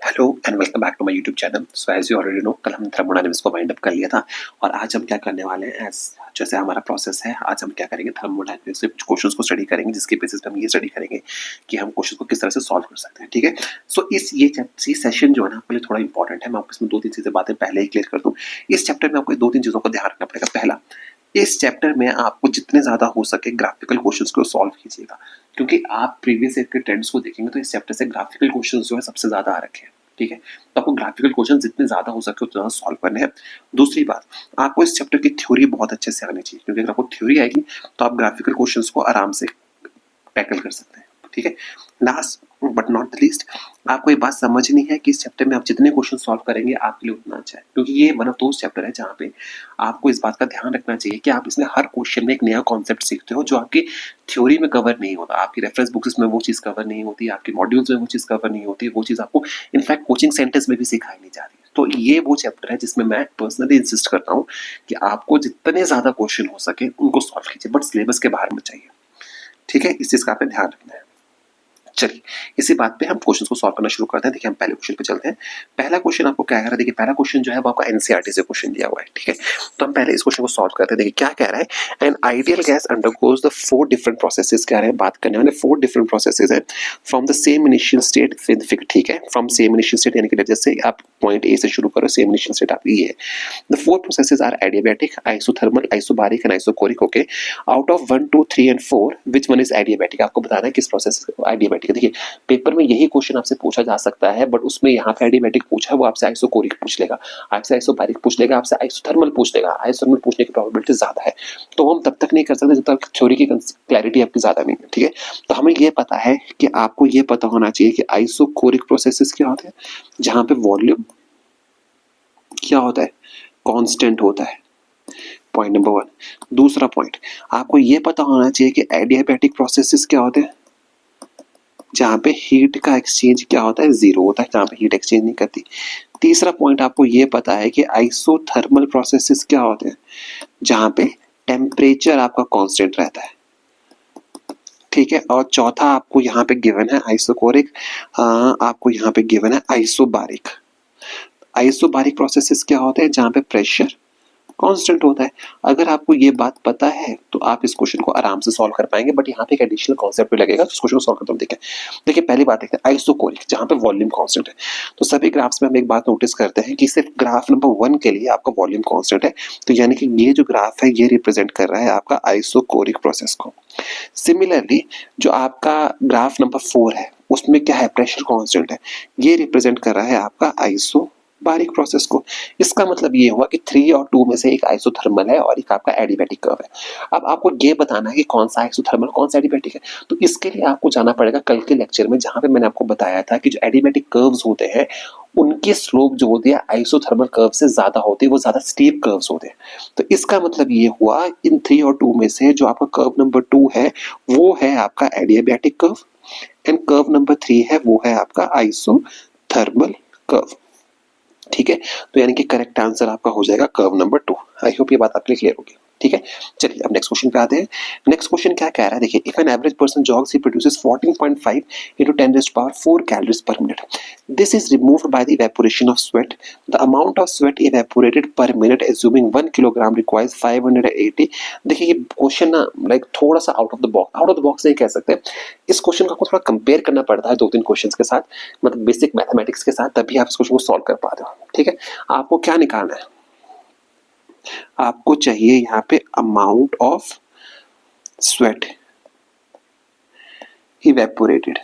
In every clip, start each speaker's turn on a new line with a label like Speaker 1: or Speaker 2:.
Speaker 1: Hello and welcome back to my YouTube channel. So as you already know, कल हम thermodynamics को wind up कर लिया था और आज हम क्या करने वाले हैं, एज जैसे हमारा प्रोसेस है, आज हम क्या करेंगे, थर्मोडायनेमिक्स के कुछ क्वेश्चंस को स्टडी करेंगे, जिसके बेसिस पे हम ये स्टडी करेंगे कि हम क्वेश्चन को किस तरह से सॉल्व कर सकते हैं। ठीक है, सो ये सेशन जो है ना, आपके लिए थोड़ा इंपॉर्टेंट है। मैं आपको इसमें दो तीन चीजें बातें पहले ही क्लियर कर दूं। इस चैप्टर में आपको दो तीन चीजों का ध्यान रखना पड़ेगा। पहला, इस चैप्टर में आपको जितने ज्यादा हो सके ग्राफिकल क्वेश्चंस को सॉल्व कीजिएगा, क्योंकि आप प्रीवियस ईयर के ट्रेंड्स को देखेंगे तो इस चैप्टर से ग्राफिकल क्वेश्चंस जो है सबसे ज्यादा आ रखे हैं। ठीक है, तो आपको ग्राफिकल क्वेश्चन जितने ज्यादा हो सके उतना सॉल्व करने हैं। दूसरी बात, आपको इस चैप्टर की थ्योरी बहुत अच्छे से आनी चाहिए, क्योंकि अगर आपको थ्योरी आएगी तो आप ग्राफिकल क्वेश्चंस को आराम से टैकल कर सकते हैं। ठीक है, last but not the least, आपको ये बात समझनी है कि इस चैप्टर में आप जितने क्वेश्चन सॉल्व करेंगे आपके लिए उतना अच्छा है, क्योंकि ये वन ऑफ दोस चैप्टर है जहाँ पे आपको इस बात का ध्यान रखना चाहिए कि आप इसमें हर क्वेश्चन में एक नया कॉन्सेप्ट सीखते हो जो आपकी थ्योरी में कवर नहीं होता, आपकी रेफरेंस बुक्स में वो चीज़ कवर नहीं होती, आपके मॉड्यूल्स में वो चीज़ कवर नहीं होती, वो चीज़ आपको इनफैक्ट कोचिंग सेंटर्स में भी सिखाई नहीं जा रही। तो ये वो चैप्टर है जिसमें मैं पर्सनली इंसिस्ट करता हूँ कि आपको जितने ज्यादा क्वेश्चन हो सके उनको सॉल्व कीजिए, बट सिलेबस के बाहर मत जाइए। ठीक है, इस चीज का आपने ध्यान रखना है। चलिए, इसी बात पे हम क्वेश्चंस को सॉल्व करना शुरू करते हैं। देखिए, हम पहले क्वेश्चन पे चलते हैं। पहला क्वेश्चन आपको क्या कह रहा है, देखिए पहला क्वेश्चन जो है वो आपका एनसीईआरटी से क्वेश्चन दिया हुआ है। ठीक है, तो हम पहले इस क्वेश्चन को सॉल्व करते हैं। देखिए क्या कह रहा है, N ideal gas undergoes the 4 different processes. कह रहे हैं, बात करने वाले 4 डिफरेंट प्रोसेसेस है from the same initial state with. ठीक है, फ्रॉम सेम इनिशियल स्टेट यानी कि जैसे आप पॉइंट ए से शुरू करो, सेम इनिशियल स्टेट आप ये है। The 4 processes are adiabatic, isothermal, isobaric and isochoric. Okay, out of 1 2 3 and 4 which one is adiabatic. आपको बताना है किस प्रोसेस एडियाबैटिक है। देखिए, पेपर में यही क्वेश्चन आपसे पूछा जा सकता है, बट उसमें यहाँ पे एडियाबैटिक पूछा है, वो आपसे आइसोकोरिक पूछ लेगा, आपसे आइसोबारिक पूछ लेगा, आपसे आइसोथर्मल पूछ लेगा। आइसोथर्मल पूछने की प्रोबेबिलिटी ज्यादा है, तो हम तब तक नहीं कर सकते जब तक थ्योरी की क्लैरिटी आपकी ज्यादा नहीं है। ठीक है, तो हमें ये पता है कि आपको ये पता होना चाहिए कि आइसोकोरिक प्रोसेसेस क्या होते हैं, जहां पे वॉल्यूम क्या होता है, कांस्टेंट होता है। Point number 1। दूसरा पॉइंट, आपको ये पता होना चाहिए कि एडियाबैटिक प्रोसेसेस क्या होते हैं, जहां पे हीट का एक्सचेंज क्या होता है, जीरो होता है, जहां पे हीट एक्सचेंज नहीं करती। तीसरा पॉइंट, आपको ये पता है कि आइसोथर्मल प्रोसेसेस क्या होते हैं, जहां पे टेम्परेचर आपका कांस्टेंट रहता है। ठीक है, और चौथा आपको यहाँ पे गिवन है आइसोकोरिक, आपको यहाँ पे गिवन है आइसोबारिक। आइसोबारिक प्रोसेसेस क्या होते हैं, जहां पे प्रेशर कांस्टेंट होता है। अगर आपको ये बात पता है तो आप इस क्वेश्चन को आराम से सॉल्व कर पाएंगे, बट यहाँ पे एक एडिशनल कॉन्सेप्ट भी लगेगा, तो इस क्वेश्चन को सॉल्व करते हैं। देखिए पहली बात देखते हैं आइसोकोरिक, जहाँ पे वॉल्यूम कांस्टेंट है। तो सभी ग्राफ्स में हम एक बात नोटिस करते हैं कि सिर्फ ग्राफ नंबर 1 के लिए आपका वॉल्यूम कांस्टेंट है, तो यानी कि ये जो ग्राफ है ये रिप्रेजेंट कर रहा है आपका आइसोकोरिक प्रोसेस को। सिमिलरली जो आपका ग्राफ नंबर 4 है उसमें क्या है, प्रेशर कांस्टेंट है, ये रिप्रेजेंट कर रहा है आपका आइसो बारीक प्रोसेस को। इसका मतलब ये हुआ कि 3 और 2 में से एक आइसोथर्मल है और एक आपका एडियाबैटिक कर्व है। अब आपको ये बताना है कि कौन सा आइसोथर्मल कौन सा एडियाबैटिक है, तो इसके लिए आपको जाना पड़ेगा कल के लेक्चर में, जहां पे मैंने आपको बताया था कि जो एडियाबैटिक कर्व्स होते हैं उनकी स्लोप जो होती है आइसोथर्मल कर्व से ज्यादा होती है, वो ज्यादा स्टीप कर्व्स होते हैं। तो इसका मतलब ये हुआ इन 3 और 2 में से जो आपका कर्व नंबर 2 है वो है आपका adiabatic curve, and curve number 3 है वो है आपका आइसोथर्मल कर्व। ठीक है, तो यानी कि करेक्ट आंसर आपका हो जाएगा कर्व नंबर 2। आई होप ये बात आपके लिए क्लियर होगी। ठीक है, चलिए अब नेक्स्ट क्वेश्चन पे आते हैं। नेक्स्ट क्वेश्चन क्या कह रहा है, देखिए if an average person जॉग्स he produces 14.5 into 10 raised power 4 calories per minute. This is removed by the evaporation of sweat. The amount of sweat evaporated per minute assuming 1 kilogram requires 580. देखिए ये question ना like थोड़ा सा out of the box नहीं कह सकते। इस question को थोड़ा कंपेयर करना पड़ता है 2-3 क्वेश्चंस के साथ, मतलब बेसिक मैथमेटिक्स के साथ, तभी आप इस क्वेश्चन को सॉल्व कर पाते हो। ठीक है, आपको क्या निकालना है, आपको चाहिए यहाँ पे amount of sweat evaporated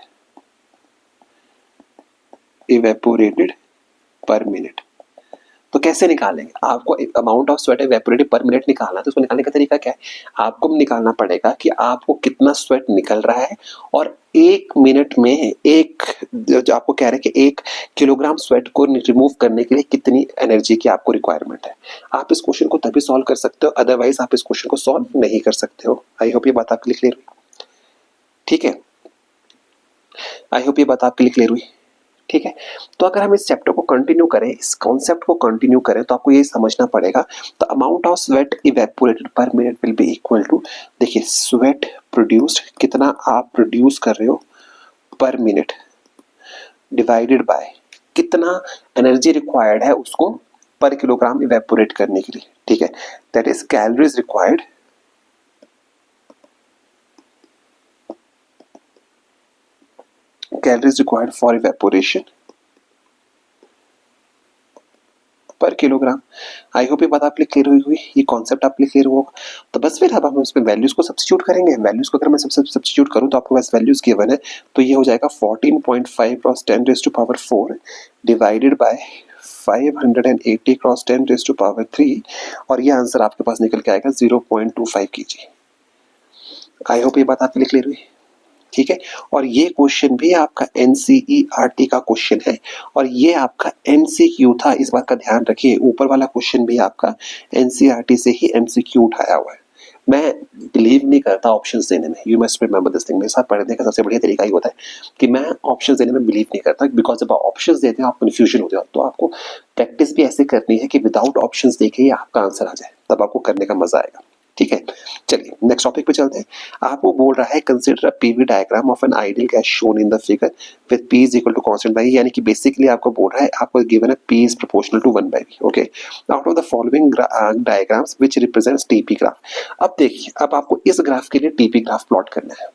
Speaker 1: per minute. तो कैसे निकालेंगे, आपको amount of sweat evaporated per minute निकालना है, तो उसको निकालने का तरीका क्या है, आपको निकालना पड़ेगा कि आपको कितना स्वेट निकल रहा है और 1 मिनट में एक जो आपको कह रहे हैं कि 1 किलोग्राम स्वेट को रिमूव करने के लिए कितनी एनर्जी की आपको रिक्वायरमेंट है। आप इस क्वेश्चन को तभी सॉल्व कर सकते हो, अदरवाइज आप इस क्वेश्चन को सॉल्व नहीं कर सकते हो। आई होप ये बात आपके लिए क्लियर हुई। ठीक है, आई होप ये बात आपके लिए क्लियर हुई। ठीक है, तो अगर हम इस चैप्टर को कंटिन्यू करें, इस कॉन्सेप्ट को कंटिन्यू करें, तो आपको ये समझना पड़ेगा the amount of sweat evaporated per minute will be equal to, देखिए स्वेट प्रोड्यूस्ड कितना आप प्रोड्यूस कर रहे हो पर मिनट डिवाइडेड बाय कितना एनर्जी रिक्वायर्ड है उसको पर किलोग्राम इवेपोरेट करने के लिए, ठीक है, that is calories required for evaporation पर किलोग्राम। आई होप ये बात आपके क्लियर हुई हुई, ये कॉन्सेप्ट आपके क्लियर होगा। तो बस फिर अब हम इसमें वैल्यूज को सब्स्टिट्यूट करेंगे। वैल्यूज को अगर मैं सब्स्टिट्यूट करूं तो आपके पास वैल्यूज गिवन है, तो ये हो जाएगा 14.5 cross 10 raise to power 4 divided by 580 cross 10 raise to power 3, और ये आंसर आपके पास निकल के आएगा 0.25 kg। आई होप ये बात आपके लिए क्लियर हुई, ठीक है। और ये क्वेश्चन भी आपका एनसीईआरटी का क्वेश्चन है, और ये आपका एमसीक्यू था, इस बात का ध्यान रखिए। ऊपर वाला क्वेश्चन भी आपका एनसीईआरटी से ही एमसीक्यू उठाया हुआ है। मैं बिलीव नहीं करता ऑप्शंस देने में, you must remember this thing. मेरे साथ पढ़ने का सबसे बढ़िया तरीका ही होता है कि मैं ऑप्शंस देने में बिलीव नहीं करता, बिकॉज जब आप ऑप्शंस देते हो आप कंफ्यूजन होते हो। तो आपको प्रैक्टिस भी ऐसे करनी है कि विदाउट ऑप्शंस देखे ही आपका आंसर आ जाए, तब आपको करने का मजा आएगा, ठीक है। चलिए नेक्स्ट टॉपिक पे चलते हैं। आपको बोल रहा है consider a PV diagram of an ideal gas shown in the figure with p is equal to constant by, यानी कि बेसिकली आपको बोल रहा है, आपको गिवन है p is proportional to 1/v। Okay, out of the following diagrams which represents TP graph. अब देखिए, अब आपको इस ग्राफ के लिए टीपी ग्राफ प्लॉट करना है।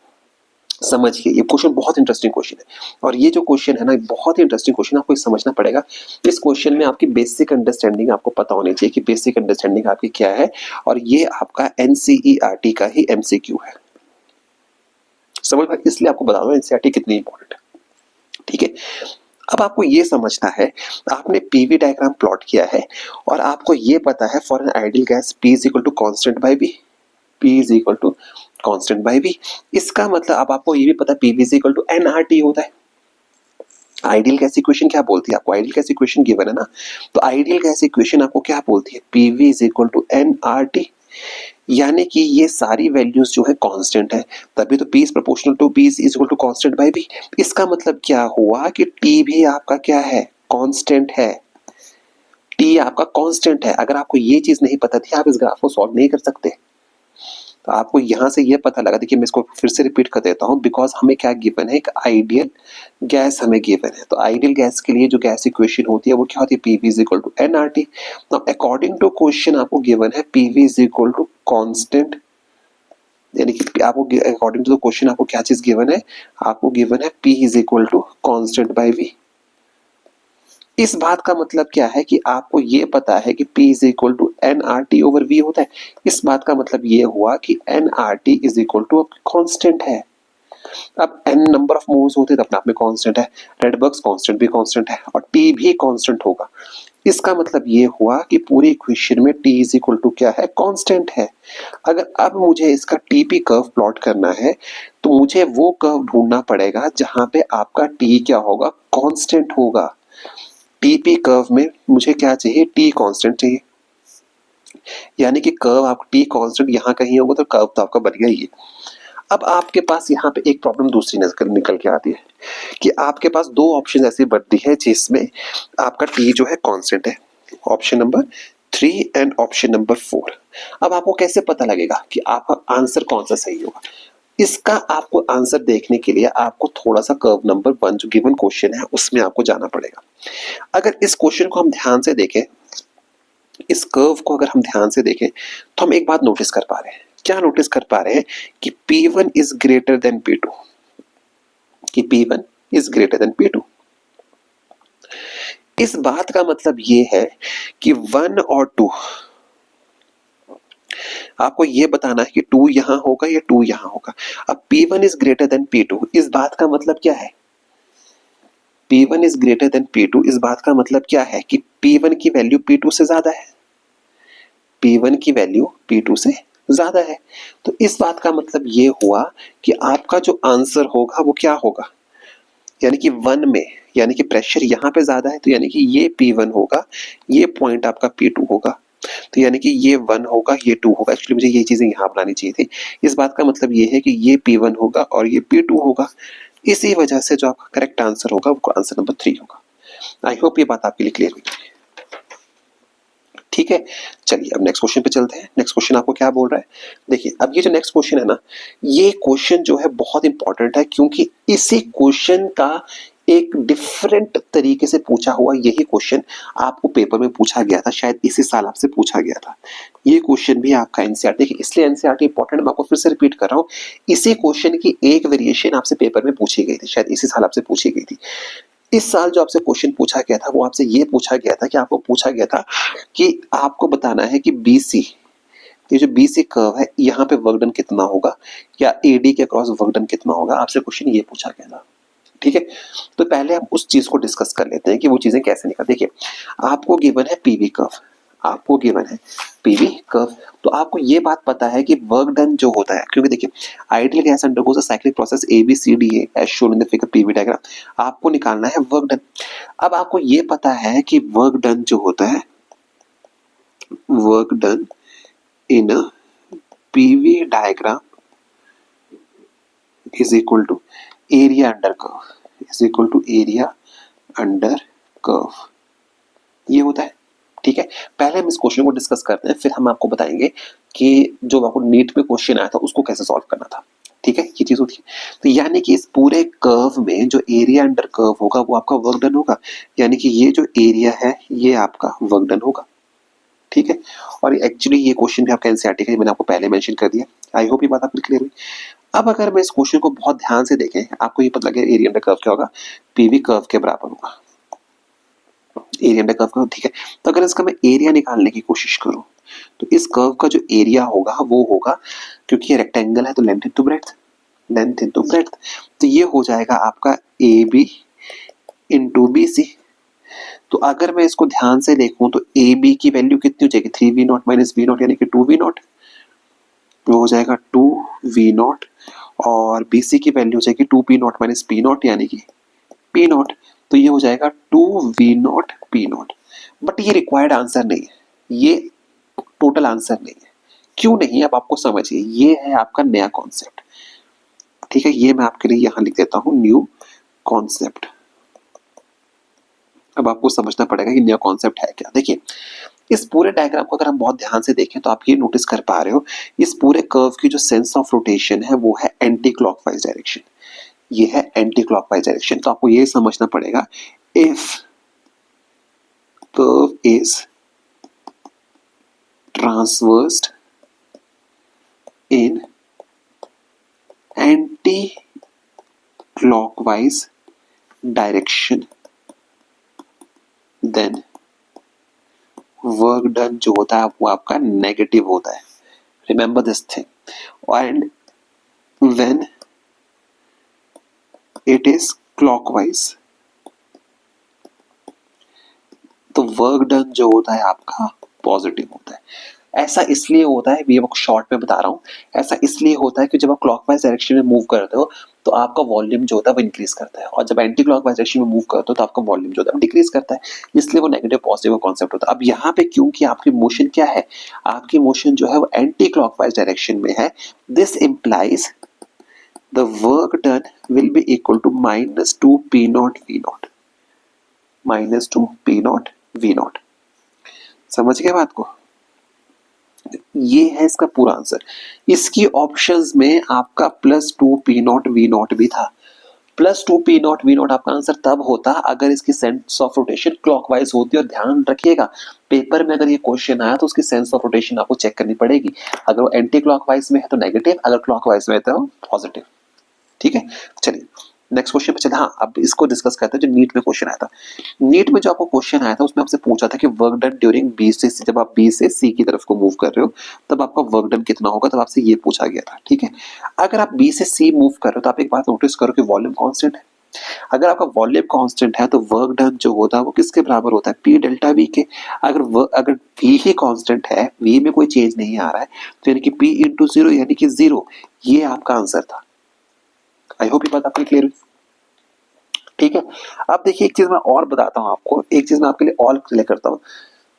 Speaker 1: समझिए, ये क्वेश्चन बहुत इंटरेस्टिंग क्वेश्चन है, और ये जो क्वेश्चन है ना, बहुत ही इंटरेस्टिंग क्वेश्चन, आपको समझना पड़ेगा। इस क्वेश्चन में आपकी बेसिक अंडरस्टैंडिंग आपको पता होनी चाहिए कि बेसिक अंडरस्टैंडिंग आपकी क्या है, और ये आपका एनसीईआरटी का ही एमसीक्यू है। समझ में, इसलिए आपको बता दो एनसीईआरटी कितनी इंपॉर्टेंट है, ठीक है। अब आपको ये समझना है, आपने पीवी डायग्राम प्लॉट किया है, और आपको ये पता है for an ideal gas p is equal to constant by v, p is equal to constant by v। इसका मतलब अब आपको ये भी पता है pv is equal to nRT होता है। आइडियल गैस इक्वेशन क्या बोलती है आपको, आइडियल गैस इक्वेशन गिवन है ना, तो आइडियल गैस इक्वेशन आपको क्या बोलती है, pv is equal to nRT, यानी कि ये सारी वैल्यूज जो है कांस्टेंट है, तभी तो p is proportional to p is equal to constant by v। इसका मतलब क्या हुआ कि t भी आपका क्या है, कांस्टेंट है। t आपका कांस्टेंट है। अगर आपको ये चीज नहीं पता थी, आप इस ग्राफ को सॉल्व नहीं कर सकते। तो आपको यहां से ये पता लगा, देखिए मैं इसको फिर से रिपीट कर देता हूं, बिकॉज हमें क्या गिवन है, एक आइडियल गैस हमें गिवन है। तो आइडियल गैस के लिए जो गैस इक्वेशन होती है वो क्या होती है, PV is equal to nRT। तो अकॉर्डिंग टू क्वेश्चन आपको गिवन है PV is equal to constant, यानी कि आपको अकॉर्डिंग टू द क्वेश्चन आपको क्या चीज गिवन है, आपको गिवन है p is equal to constant by v। इस बात का मतलब क्या है कि आपको ये पता है कि p is equal to nRT over v होता है। इस बात का मतलब ये हुआ कि nRT is equal to constant है। अब n नंबर ऑफ मोल्स होते हैं तो अपने आप में कांस्टेंट है, रेडबर्ग्स कांस्टेंट भी कांस्टेंट है, और t भी कांस्टेंट होगा। इसका मतलब ये हुआ कि पूरी इक्वेशन में t इज इक्वल टू क्या है, कांस्टेंट है। अगर अब मुझे इसका टीपी कर्व प्लॉट करना है, तो मुझे वो कर्व ढूंढना पड़ेगा जहां पे आपका t क्या होगा, कांस्टेंट होगा। टीपी कर्व में मुझे क्या चाहिए, टी कांस्टेंट चाहिए, यानी कि कर्व आपका टी कांस्टेंट यहाँ कहीं होगा तो कर्व तो आपका बन गया ही है। अब आपके पास यहाँ पे एक प्रॉब्लम दूसरी निकल के आती है कि आपके पास दो ऑप्शन ऐसी बनती है जिसमें आपका टी जो है कांस्टेंट है, option number 3 and option number 4। अब आपको कैसे पता लगेगा कि आपका आंसर कौन सा सही होगा, इसका आपको आंसर देखने के लिए आपको थोड़ा सा कर्व नंबर 1 जो गिवन क्वेश्चन है उसमें आपको जाना पड़ेगा। अगर इस क्वेश्चन को हम ध्यान से देखें, इस कर्व को अगर हम ध्यान से देखें, तो हम एक बात नोटिस कर पा रहे हैं। क्या नोटिस कर पा रहे हैं कि P1 is greater then P2, कि P1 is greater then P2। इस बात का मतलब ये है कि 1 और 2, आपको ये बताना है कि 2 यहां होगा या 2 यहां होगा। अब P1 is greater then P2, इस बात का मतलब क्या है, P1 is greater then P2, इस बात का मतलब क्या है कि P1 की वैल्यू P2 से ज्यादा है, P1 की वैल्यू P2 से ज्यादा है। तो इस बात का मतलब ये हुआ कि आपका जो आंसर होगा वो क्या होगा, यानी कि 1 में, यानी कि प्रेशर यहाँ पे ज्यादा है, तो यानी कि ये P1 होगा, ये पॉइंट आपका P2 होगा, तो यानी कि ये 1 होगा, ये 2 होगा। एक्चुअली मुझे ये चीजें यहाँ बनानी चाहिए थी। इस बात का मतलब ये है कि ये P1 होगा और ये P2 होगा। इसी वजह से जो आपका करेक्ट आंसर होगा वो आंसर नंबर 3 होगा। आई होप ये बात आपके लिए क्लियर हुई, ठीक है। चलिए अब नेक्स्ट क्वेश्चन पे चलते हैं। नेक्स्ट क्वेश्चन आपको क्या बोल रहा है, देखिए अब ये जो नेक्स्ट क्वेश्चन है ना, ये क्वेश्चन जो है बहुत इंपॉर्टेंट है, क्योंकि इसी क्वेश्चन का एक डिफरेंट तरीके से पूछा हुआ यही क्वेश्चन आपको पेपर में पूछा गया था, शायद इसी साल आपसे पूछा गया था। ये क्वेश्चन भी आपका एनसीईआरटी, देखिए इसलिए एनसीईआरटी इंपॉर्टेंट, मैं आपको फिर से रिपीट कर रहा हूँ। इसी क्वेश्चन की एक वेरिएशन आपसे पेपर में पूछी गई थी, शायद इसी साल आपसे पूछी गई थी। इस साल जो आपसे क्वेश्चन पूछा गया था वो आपसे ये पूछा गया था कि आपको पूछा गया था कि आपको बताना है कि बीसी, ये जो बीसी कर्व है यहाँ पे वर्क डन कितना होगा, या एडी के क्रॉस वर्क डन कितना होगा, आपसे क्वेश्चन ये पूछा गया था। ठीक है, तो पहले हम उस चीज को डिस्कस कर लेते हैं कि वो चीजें कैसे निकल। देखिए आपको गिवन है पीवी कर्व, आपको गिवन है पीवी कर्व, तो आपको ये बात पता है कि वर्क डन जो होता है, क्योंकि देखिए ideal gas undergoes a cyclic process ABCDA as shown in the figure PV diagram, आपको निकालना है वर्क डन। अब आपको ये पता है कि वर्क डन जो होता है, work done in a PV diagram is equal to area under curve, is equal to area under curve, ये होता है। ठीक है, पहले हम इस क्वेश्चन को डिस्कस करते हैं, फिर हम आपको बताएंगे कि जो आपको नीट में क्वेश्चन आया था उसको कैसे सॉल्व करना था। ठीक है, ये चीज होती है। तो यानी कि इस पूरे कर्व में जो एरिया अंडर कर्व होगा वो आपका वर्क डन होगा, यानी कि ये जो एरिया है ये आपका वर्क डन होगा। ठीक है, और एक्चुअली ये क्वेश्चन भी आपका एनसीईआरटी का, मैंने आपको पहले मेंशन कर दिया। आई होप ये बात आपको क्लियर हुई। अब अगर मैं इस क्वेश्चन को बहुत ध्यान से देखें, आपको ये पता लगेगा एरिया अंडर कर्व क्या होगा, पीवी कर्व के बराबर होगा, एरिया अंडर कर्व का। ठीक है, तो अगर इसका मैं एरिया निकालने की कोशिश करूं तो इस कर्व का जो एरिया होगा वो होगा, क्योंकि ये रेक्टेंगल है तो length into breadth, length into breadth, तो ये हो जाएगा आपका AB इंटू BC। तो अगर मैं इसको ध्यान से देखूं तो AB की वैल्यू कितनी हो जाएगी, 3V0 माइनस V0 यानी कि 2V0, वो हो जाएगा 2V0, और BC की वैल्यू हो जाएगी 2P0 माइनस P0 यानी कि P0, तो ये हो जाएगा 2V0 P0। बट ये रिक्वायर्ड आंसर नहीं है, ये टोटल आंसर नहीं है। क्यों नहीं है, अब आपको समझिए, ये है आपका नया कॉन्सेप्ट। ठीक है, ये मैं आपके लिए यहां लिख देता हूं, न्यू कॉन्सेप्ट। अब आपको समझना पड़ेगा कि नया कॉन्सेप्ट है क्या। देखिए इस पूरे डायग्राम को अगर हम बहुत ध्यान से देखें तो आप ये नोटिस कर पा रहे हो, इस पूरे कर्व की जो सेंस ऑफ रोटेशन है वो है एंटी क्लॉकवाइज डायरेक्शन, ये है एंटी क्लॉकवाइज डायरेक्शन। तो आपको ये समझना पड़ेगा, if curve is traversed in anti clockwise direction then work done जो होता है वो आपका नेगेटिव होता है। Remember this thing. And when it is clockwise तो वर्क डन जो होता है आपका पॉजिटिव होता है। ऐसा इसलिए होता है, ये मैं शॉर्ट में बता रहा हूँ, ऐसा इसलिए होता है कि जब आप क्लॉकवाइज डायरेक्शन में मूव करते हो तो आपका वॉल्यूम जो होता है वो इंक्रीज करता है, और जब एंटी क्लॉकवाइज डायरेक्शन में मूव करते हो तो आपका वॉल्यूम जो होता है डिक्रीज करता है, इसलिए वो नेगेटिव पॉजिटिव कॉन्सेप्ट होता है। अब यहाँ पे क्योंकि आपकी मोशन क्या है, आपकी मोशन जो है वो एंटी क्लॉकवाइज डायरेक्शन में है, this implies the work done will be equal to -2P0 V0, -2P0 V0। समझ गए बात को, ये है इसका पूरा आंसर। इसकी ऑप्शंस में आपका +2P0 V0 भी था। +2P0 V0 आपका आंसर तब होता अगर इसकी सेंस ऑफ रोटेशन क्लॉकवाइज होती, और ध्यान रखिएगा पेपर में अगर ये क्वेश्चन आया तो उसकी सेंस ऑफ रोटेशन आपको चेक करनी पड़ेगी, अगर वो एंटी क्लॉकवाइज में है तो नेगेटिव, अगर क्लॉकवाइज में है तो पॉजिटिव। ठीक है, चलिए नेक्स्ट क्वेश्चन पे चले। हाँ, अब इसको डिस्कस करते हैं जो नीट में क्वेश्चन आया था। नीट में जो आपको क्वेश्चन आया था उसमें आपसे पूछा था कि वर्क डन ड्यूरिंग बी से सी, जब आप बी से सी की तरफ को मूव कर रहे हो तब आपका वर्क डन कितना होगा, तब आपसे ये पूछा गया था। ठीक है, अगर आप बी से सी मूव कर रहे हो तो आप एक बात नोटिस करो कि वॉल्यूम कांस्टेंट है। अगर आपका वॉल्यूम कांस्टेंट है तो वर्क डन जो होता है वो किसके बराबर होता है, पी डेल्टा वी के। अगर वी ही कांस्टेंट है, वी में कोई चेंज नहीं आ रहा है, तो यानी कि पी इंटू जीरो यानी कि जीरो, ये आपका आंसर था। आई होप ये बात आपको क्लियर हुई। ठीक है, अब देखिए एक चीज मैं और बताता हूं आपको, एक चीज मैं आपके लिए और क्लियर करता हूं।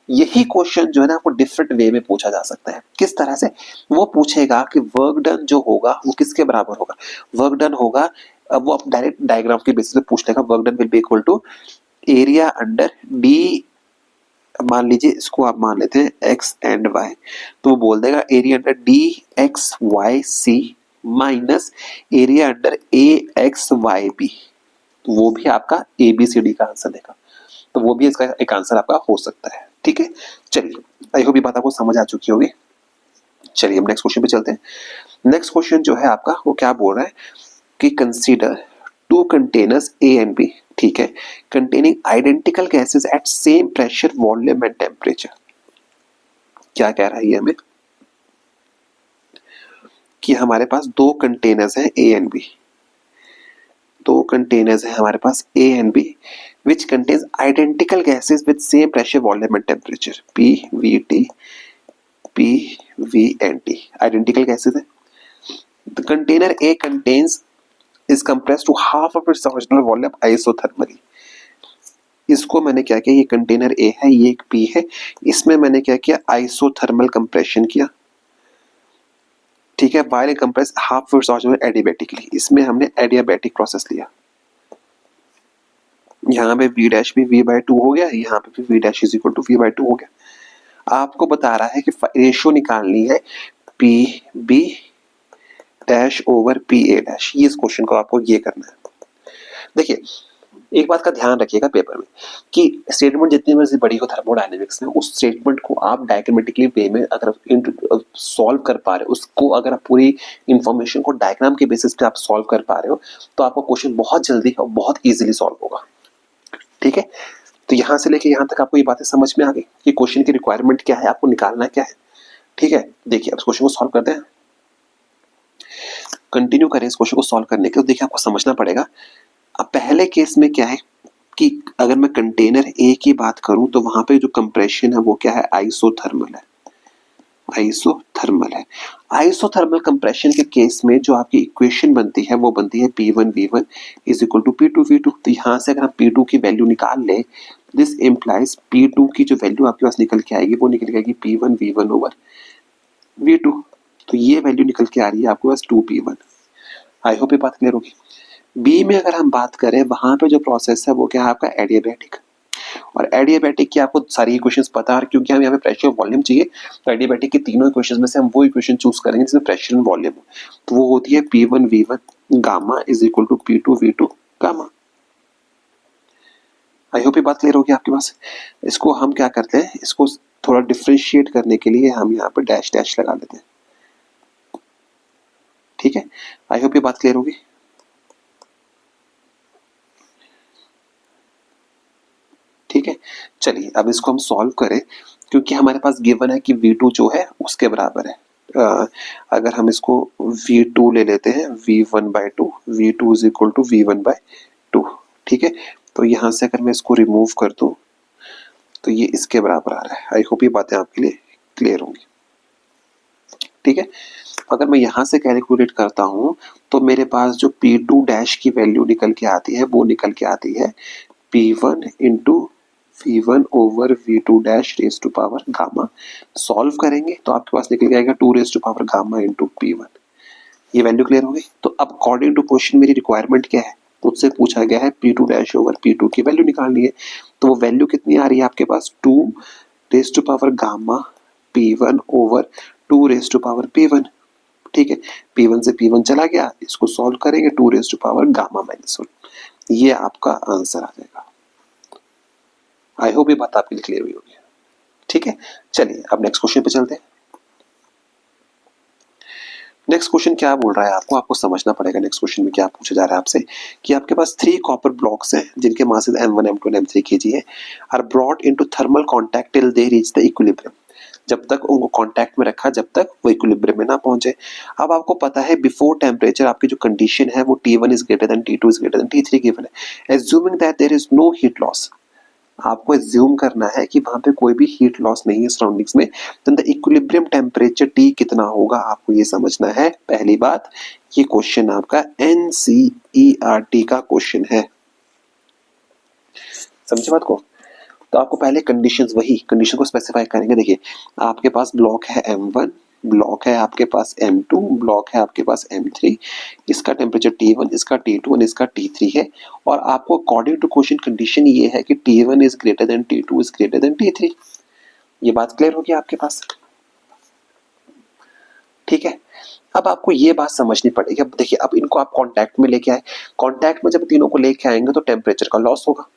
Speaker 1: यही क्वेश्चन जो है ना आपको डिफरेंट वे में पूछा जा सकता है। किस तरह से, वो पूछेगा कि वर्क डन जो होगा वो किसके बराबर होगा। वर्क डन होगा, अब वो आप डायरेक्ट डायग्राम के बेसिस पे पूछ लेगा, work done will be equal to area under D, मान लीजिए इसको आप मान लेते हैं एक्स एंड वाई, तो वो बोल देगा area under D X Y C minus area under A X Y B. तो वो भी आपका ABCD का आंसर देगा, तो वो भी इसका एक आंसर आपका हो सकता है। ठीक है, चलिए आई होप ये बात आपको समझ आ चुकी होगी। चलिए अब नेक्स्ट क्वेश्चन पे चलते हैं। नेक्स्ट क्वेश्चन जो है आपका वो क्या बोल रहा है कि consider two containers A and B, ठीक है, containing identical gases at same pressure, volume and temperature. क्या कह रहा है ये हमें कि हमारे पास दो कंटेनर्स हैं A एंड B, दो कंटेनर्स हैं हमारे पास A and B which contains identical gases with same pressure, volume and temperature, PVT, PVNT, identical gases है। The container A contains is compressed to half of its original volume isothermally। इसको मैंने क्या किया, ये container A है, ये एक B है, इसमें मैंने क्या किया, आइसोथर्मल कंप्रेशन किया। ठीक है, while compress half of its original adiabatically, इसमें हमने एडियाबैटिक प्रोसेस लिया। यहाँ पे V डैश भी V/2 हो गया, यहाँ पे भी V dash is equal to V/2 हो गया। आपको बता रहा है कि रेशियो निकालनी है PB dash over PA dash. ये इस क्वेश्चन को आपको ये करना है। देखिए एक बात का ध्यान रखिएगा पेपर में कि स्टेटमेंट जितनी मर्जी बड़ी हो थर्मोडायनेमिक्स में, उस स्टेटमेंट को आप डायग्रामेटिकली वे में अगर सॉल्व कर पा रहे हो, उसको अगर आप पूरी इंफॉर्मेशन को डायग्राम के बेसिस पे आप सॉल्व कर पा रहे हो, तो आपका क्वेश्चन बहुत जल्दी और बहुत इजीली सॉल्व होगा। ठीक है, तो यहाँ से लेके यहाँ तक आपको ये बातें समझ में आ गई कि क्वेश्चन की रिक्वायरमेंट क्या है, आपको निकालना क्या है। ठीक है, देखिए अब क्वेश्चन को सॉल्व करते हैं, कंटिन्यू करें इस क्वेश्चन को सॉल्व करने के। तो देखिए आपको समझना पड़ेगा, अब पहले केस में क्या है कि अगर मैं कंटेनर A की बात करूं तो वहां पे जो कंप्रेशन है वो क्या है, आइसोथर्मल है, आइसोथर्मल है। आइसोथर्मल कंप्रेशन के केस में जो आपकी इक्वेशन बनती है वो बनती है P1V1 is equal to P2V2। तो यहाँ से अगर हम P2 की वैल्यू निकाल लें, दिस इम्प्लाइज P2 की जो वैल्यू आपके पास निकल के आएगी वो निकल के आएगी P1V1 ओवर V2। तो ये वैल्यू निकल के आ रही है आपके पास 2P1। आई होप ये बात क्लियर होगी। बी में अगर हम बात करें, वहां पे जो प्रोसेस है वो क्या है आपका, एडियाबैटिक। और एडियाबैटिक की आपको सारी इक्वेशंस पता है, क्योंकि हमें यहाँ पे प्रेशर वॉल्यूम चाहिए, तो एडियाबैटिक की तीनों इक्वेशंस में से हम वो इक्वेशन चूज करेंगे जिसमें प्रेशर एंड वॉल्यूम हो। तो वो होती है P1V1 gamma is equal to P2V2 gamma. I hope ये बात क्लियर होगी आपके पास। इसको हम क्या करते हैं, इसको थोड़ा डिफ्रेंशिएट करने के लिए हम यहाँ पे डैश डैश लगा लेते हैं। ठीक है, आई होप ये बात क्लियर होगी। ठीक है, चलिए अब इसको हम सॉल्व करें, क्योंकि हमारे पास गिवन है कि V2 जो है उसके बराबर है। अगर हम इसको V2 ले लेते हैं, V1/2, V2 is equal to V1/2। ठीक है, तो यहाँ से अगर मैं इसको रिमूव कर दूं तो ये इसके बराबर आ रहा है। आई होप ये बातें आपके लिए क्लियर होंगी। ठीक है, अगर मैं यहाँ से कैलकुलेट करता हूँ तो मेरे पास जो P2 डैश की वैल्यू निकल के आती है वो निकल के आती है P1 into V1 over V2 dash raise to power gamma. Solve करेंगे तो आपके पास निकल जाएगा 2 raise to power gamma into P1। ये वैल्यू क्लियर होगी। तो अब अकॉर्डिंग टू क्वेश्चन मेरी रिक्वायरमेंट क्या है, मुझसे पूछा गया है P2 डैश ओवर P2 की वैल्यू निकालनी है। तो वो वैल्यू कितनी आ रही है आपके पास, 2 raise to power gamma P1 over 2 raise to power P1। ठीक है, P1 से P1 चला गया, इसको सॉल्व करेंगे 2 रेज टू पावर गामा -1। ये आपका आंसर आ जाएगा। आई होप ये बात आपके लिए क्लियर हुई होगी। ठीक है, चलिए अब नेक्स्ट क्वेश्चन पे चलते हैं। नेक्स्ट क्वेश्चन क्या बोल रहा है, आपको समझना पड़ेगा नेक्स्ट क्वेश्चन में क्या पूछा जा रहा है आपसे, कि आपके पास 3 कॉपर ब्लॉक्स हैं जिनके मासेस M1 M2 और M3 kg है, are brought into thermal contact till they reach the equilibrium. जब तक उनको कांटेक्ट में रखा जब तक वो इक्विलिब्रियम में ना पहुंचे। अब आपको पता है बिफोर टेम्परेचर आपकी जो कंडीशन है वो T1 is greater than T2 is greater than T3 given है। Assuming that there is no heat loss, आपको एज्यूम करना है कि वहां पे कोई भी हीट लॉस नहीं है सराउंडिंग्स में, then the equilibrium temperature T कितना होगा आपको ये समझना है। पहली बात, ये क्वेश्चन आपका NCERT का क्वेश्चन है, समझे बात को। तो आपको पहले कंडीशंस, वही कंडीशन को स्पेसिफाई करेंगे। देखिए आपके पास ब्लॉक है M1, ब्लॉक है आपके पास M2, ब्लॉक है आपके पास M3, इसका टेम्परेचर T1, इसका T2 और इसका T3 है। और आपको अकॉर्डिंग टू क्वेश्चन कंडीशन ये है कि T1 is greater than T2 is greater than T3। ये बात क्लियर होगी आपके पास। ठीक है। अब आपको ये बात समझनी पड़ेगी। अब देखिए, अब इनको आप कांटेक्ट में लेके आए, कांटेक्ट में जब तीनों को लेके आएंगे तो टेम्परेचर का लॉस होगा।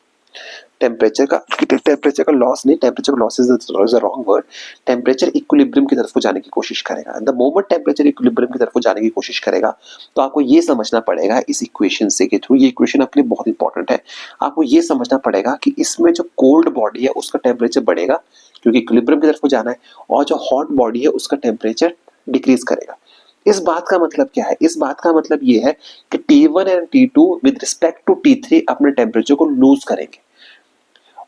Speaker 1: टेम्परेचर का लॉस नहीं, temperature loss is the wrong word. Temperature equilibrium की तरफ को जाने की कोशिश करेगा। द मोमेंट टेम्परेचर इक्विलिब्रियम की तरफ को जाने की कोशिश करेगा तो आपको ये समझना पड़ेगा इस इक्वेशन से के थ्रू, ये इक्वेशन आपके लिए बहुत इंपॉर्टेंट है। आपको ये समझना पड़ेगा कि इसमें जो कोल्ड बॉडी है उसका टेम्परेचर बढ़ेगा क्योंकि इक्विलिब्रियम की तरफ को जाना है, और जो हॉट बॉडी है उसका टेम्परेचर डिक्रीज करेगा। इस बात का मतलब क्या है? इस बात का मतलब ये है कि T1 and T2 with respect to T3 अपने टेम्परेचर को लूज करेंगे,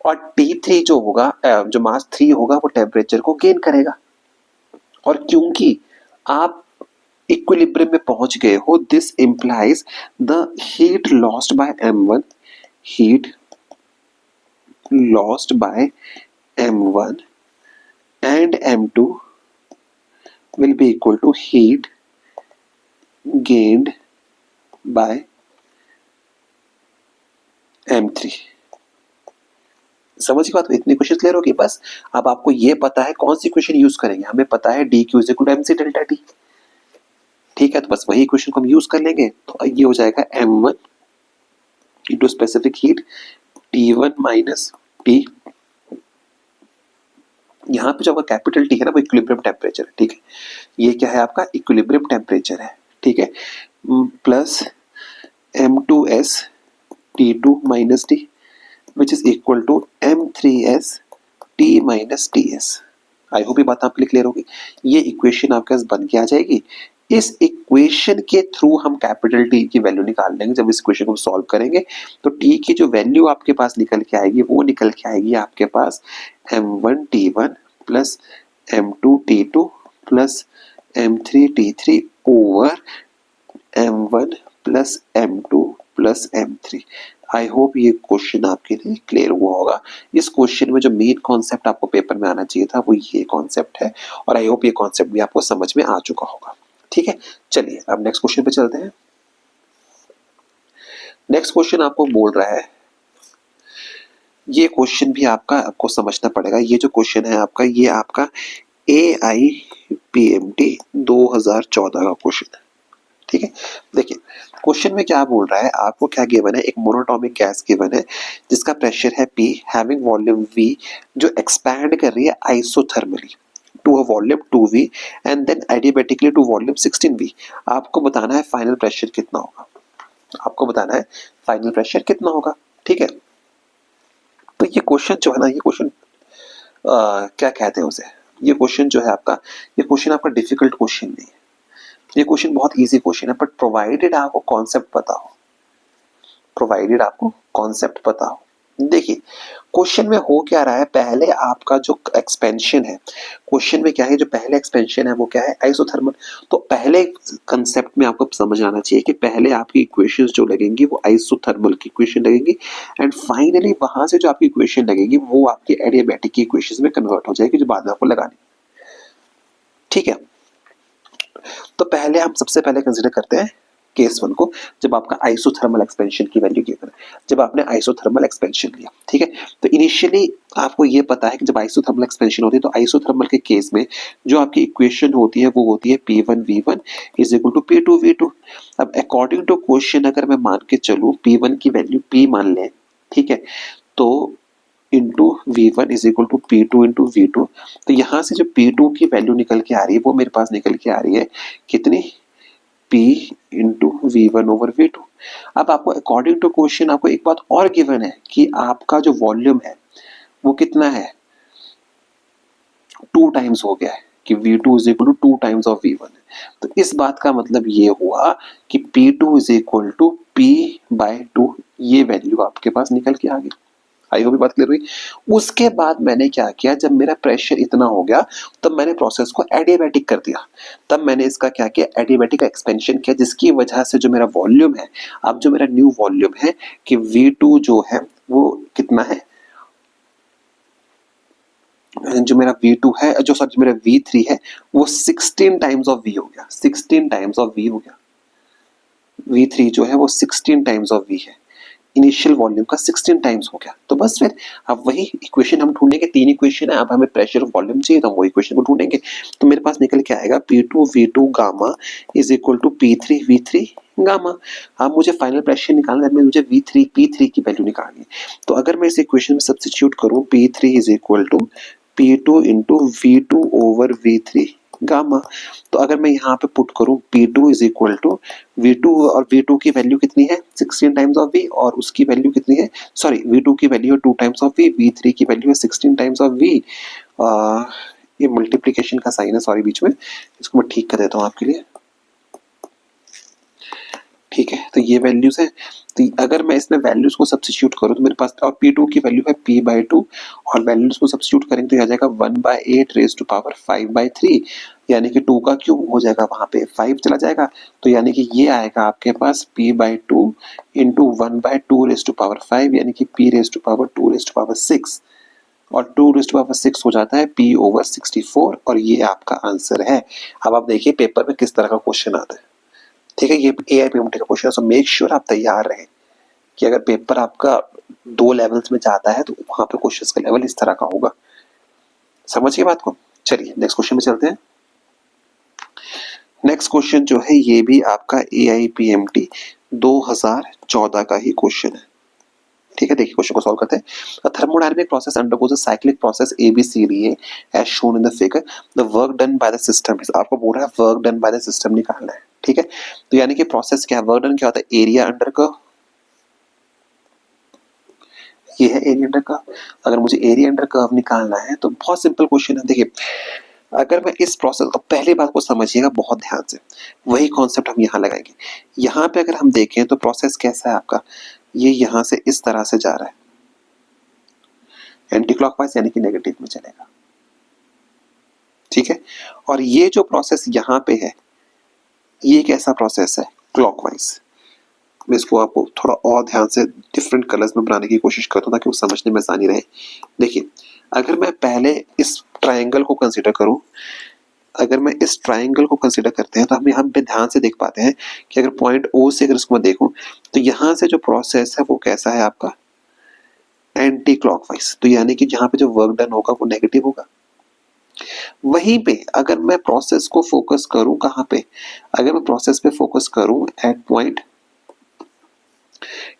Speaker 1: और T3 जो होगा, जो मास 3 होगा, वो टेम्परेचर को गेन करेगा। और क्योंकि आप इक्विलिब्रियम में पहुंच गए हो, this implies the heat lost by M1, heat lost by M1 and M2 will be equal to heat gained by M3। समझ की बात? इतनी क्वेश्चन क्लियर होगी बस। अब आपको ये पता है कौन सी इक्वेशन यूज करेंगे, हमें पता है dq is equal to mc delta t। ठीक है, तो बस वही इक्वेशन को हम यूज कर लेंगे। तो ये हो जाएगा m1 into specific heat T1 minus T, यहाँ पे जो आपका कैपिटल T है ना वो इक्विलिब्रियम टेम्परेचर है। ठीक है, ये क्या है आपका इक्विलिब्रियम टेम्परेचर है। ठीक है, plus M2s T2 minus T which is equal to M3s T minus TS। I hope ये बात आपके लिए क्लियर होगी। ये इक्वेशन आपके पास बन के आ जाएगी। इस इक्वेशन के थ्रू हम कैपिटल T की वैल्यू निकाल लेंगे। जब इस इक्वेशन को सॉल्व करेंगे तो T की जो वैल्यू आपके पास निकल के आएगी वो निकल के आएगी आपके पास M1 T1 plus M2 T2 plus M3 T3 over M1 plus M2 plus M3। आई होप ये क्वेश्चन आपके लिए क्लियर हुआ होगा। इस क्वेश्चन में जो मेन कॉन्सेप्ट आपको पेपर में आना चाहिए था वो ये कॉन्सेप्ट है, और आई होप ये कॉन्सेप्ट भी आपको समझ में आ चुका होगा। ठीक है, चलिए अब नेक्स्ट क्वेश्चन पे चलते हैं। नेक्स्ट क्वेश्चन आपको बोल रहा है, ये क्वेश्चन भी आपको समझना पड़ेगा। ये जो क्वेश्चन है आपका, ये आपका AIPMT 2014 का क्वेश्चन है। ठीक है, देखिए क्वेश्चन में क्या बोल रहा है, आपको क्या गिवन है, एक मोनोटॉमिक गैस गिवन है जिसका प्रेशर है P, हैविंग वॉल्यूम V, जो एक्सपैंड कर रही है isothermally to a volume 2V and then adiabatically to volume 16V। आपको बताना है फाइनल प्रेशर कितना होगा, आपको बताना है फाइनल प्रेशर कितना होगा। ठीक है, तो ये क्वेश्चन जो है ना, ये क्वेश्चन क्या कहते हैं उसे, ये क्वेश्चन जो है आपका, ये क्वेश्चन आपका डिफिकल्ट क्वेश्चन नहीं है, ये क्वेश्चन बहुत इजी क्वेश्चन है, बट प्रोवाइडेड आपको कॉन्सेप्ट पता हो, प्रोवाइडेड आपको कॉन्सेप्ट पता हो। देखिए क्वेश्चन में हो क्या रहा है, पहले आपका जो एक्सपेंशन है, क्वेश्चन में क्या है, जो पहले एक्सपेंशन है वो क्या है, आइसोथर्मल। तो पहले कंसेप्ट में आपको समझ आना चाहिए कि पहले आपकी इक्वेशंस जो लगेंगी वो आइसोथर्मल की इक्वेशन लगेंगी, एंड फाइनली वहां से जो आपकी इक्वेशन लगेगी वो आपकी एडियाबैटिक की इक्वेशंस में कन्वर्ट हो जाएगी, जो बाद में आपको लगानी। ठीक है, तो पहले हम सबसे पहले कंसीडर करते हैं केस 1 को, जब आपका आइसोथर्मल एक्सपेंशन की वैल्यू गिवन है, जब आपने आइसोथर्मल एक्सपेंशन लिया। ठीक है, तो इनिशियली आपको ये पता है कि जब आइसोथर्मल एक्सपेंशन होती है तो आइसोथर्मल के केस में जो आपकी इक्वेशन होती है वो होती है P1V1 is equal to P2V2। अब अकॉर्डिंग टू क्वेश्चन अगर मैं मान के चलूं P1 की वैल्यू P मान लें, ठीक है, तो into V1 is equal to P2 into V2। तो यहाँ से जो P2 की वैल्यू निकल के आ रही है वो मेरे पास निकल के आ रही है कितनी, P into V1 over V2। अब आपको अकॉर्डिंग टू क्वेश्चन आपको एक बात और गिवन है कि आपका जो वॉल्यूम है वो कितना है, 2 टाइम्स हो गया है कि V2 is equal to 2 times of V1 है। तो इस बात का मतलब ये हुआ कि P2 is equal to P by 2, ये वैल्यू आपके पास निकल के आ गई। आई होप बात क्लियर हुई। उसके बाद मैंने क्या किया, जब मेरा प्रेशर इतना हो गया तब मैंने प्रोसेस को एडियाबैटिक कर दिया। तब मैंने इसका क्या किया, एडियाबैटिक का एक्सपेंशन किया, जिसकी वजह से जो मेरा वॉल्यूम है, अब जो मेरा न्यू वॉल्यूम है कि V2 जो है वो कितना है, जो मेरा V2 है, जो सॉरी मेरा V3 है वो 16 टाइम्स ऑफ V हो गया, 16 टाइम्स ऑफ V हो गया। V3 जो है वो 16 टाइम्स ऑफ V है। इनिशियल वॉल्यूम का 16 टाइम्स हो गया। तो बस फिर अब वही इक्वेशन हम ढूंढेंगे, 3 इक्वेशन है, अब हमें प्रेशर वॉल्यूम चाहिए तो हम वो इक्वेशन को ढूंढेंगे। तो मेरे पास निकल के आएगा P2 V2 gamma is equal to P3 V3 gamma. अब मुझे फाइनल प्रेशर निकालना है, मुझे P3 की वैल्यू निकालनी है। तो अगर मैं इस इक्वेशन में सब्स्टिट्यूट करूं P3 is equal to P2 into V2 over V3 gamma, तो अगर मैं यहाँ पे पुट करूं P2 is equal to V2, और V2 की वैल्यू कितनी है 16 टाइम्स ऑफ V, और उसकी वैल्यू कितनी है, सॉरी V2 की वैल्यू है 2 टाइम्स ऑफ V, V3 की वैल्यू है 16 टाइम्स ऑफ V। ये मल्टीप्लीकेशन का साइन है, सॉरी बीच में, इसको मैं ठीक कर देता हूँ आपके लिए। ठीक है, तो ये वैल्यूज है। तो अगर मैं इसमें वैल्यूज को सब्स्टिट्यूट करूं तो मेरे पास, और P2 की वैल्यू है P/2, और वैल्यूज को सब्स्टिट्यूट करेंगे तो आ जाएगा 1/8 रेज टू पावर 5/3, यानी कि 2 का क्यूब हो जाएगा, वहां पे 5 चला जाएगा, तो यानी कि ये आएगा आपके पास P/2 into 1/2 raise to power 5, यानी कि P raise to power 2 raise to power 6, और 2 रेज टू पावर 6 हो जाता है P/64, और ये आपका आंसर है। अब आप देखिए पेपर में किस तरह का क्वेश्चन आता है। ठीक है, ये AIPMT का क्वेश्चन है, सो मेक श्योर आप तैयार रहें कि अगर पेपर आपका 2 लेवल्स में जाता है तो वहां पे क्वेश्चंस का लेवल इस तरह का होगा। समझिए बात को। चलिए नेक्स्ट क्वेश्चन में चलते हैं। नेक्स्ट क्वेश्चन जो है ये भी आपका AIPMT 2014 का ही क्वेश्चन है। ठीक है, देखिए क्वेश्चन को सॉल्व करते हैं। Thermodynamic process undergoes a cyclic process ABCDA as shown in the figure, the work done by the system is, आपको बोल रहा है work done by the system निकालना है। ठीक है, तो यानी कि प्रोसेस क्या है, वर्क डन क्या होता है, एरिया अंडर कर्व, ये है एरिया अंडर कर्व। अगर मुझे एरिया अंडर कर्व निकालना है तो बहुत सिंपल क्वेश्चन है। देखिए अगर मैं इस प्रोसेस, अब पहली बात को समझिएगा बहुत ध्यान से, वही कॉन्सेप्ट हम यहाँ लगाएंगे। यहाँ पे अगर हम देखें तो प्रोसेस कैसा है आपका, ये यहाँ से इस तरह से जा रहा है एंटी क्लॉकवाइज, यानी कि नेगेटिव में चलेगा। ठीक है, और ये जो प्रोसेस यहाँ पे है ये कैसा प्रोसेस है, क्लॉकवाइज। मैं इसको आपको थोड़ा और ध्यान से डिफरेंट कलर्स में बनाने की कोशिश करता हूँ ताकि वो समझने में आसानी रहे। देखिए अगर मैं पहले इस ट्राइंगल को कंसीडर करूं, अगर मैं इस ट्राइंगल को कंसीडर करते हैं तो हम यहाँ पे ध्यान से देख पाते हैं कि अगर पॉइंट O से अगर इसको मैं देखूं तो यहाँ से जो प्रोसेस है वो कैसा है आपका, एंटी क्लॉकवाइज। तो यानी कि जहाँ पे जो वर्क डन होगा वो नेगेटिव होगा। वहीं पे अगर मैं प्रोसेस को फोकस करूं कहाँ पे, अगर मैं प्रोसेस पे फोकस करूं एट पॉइंट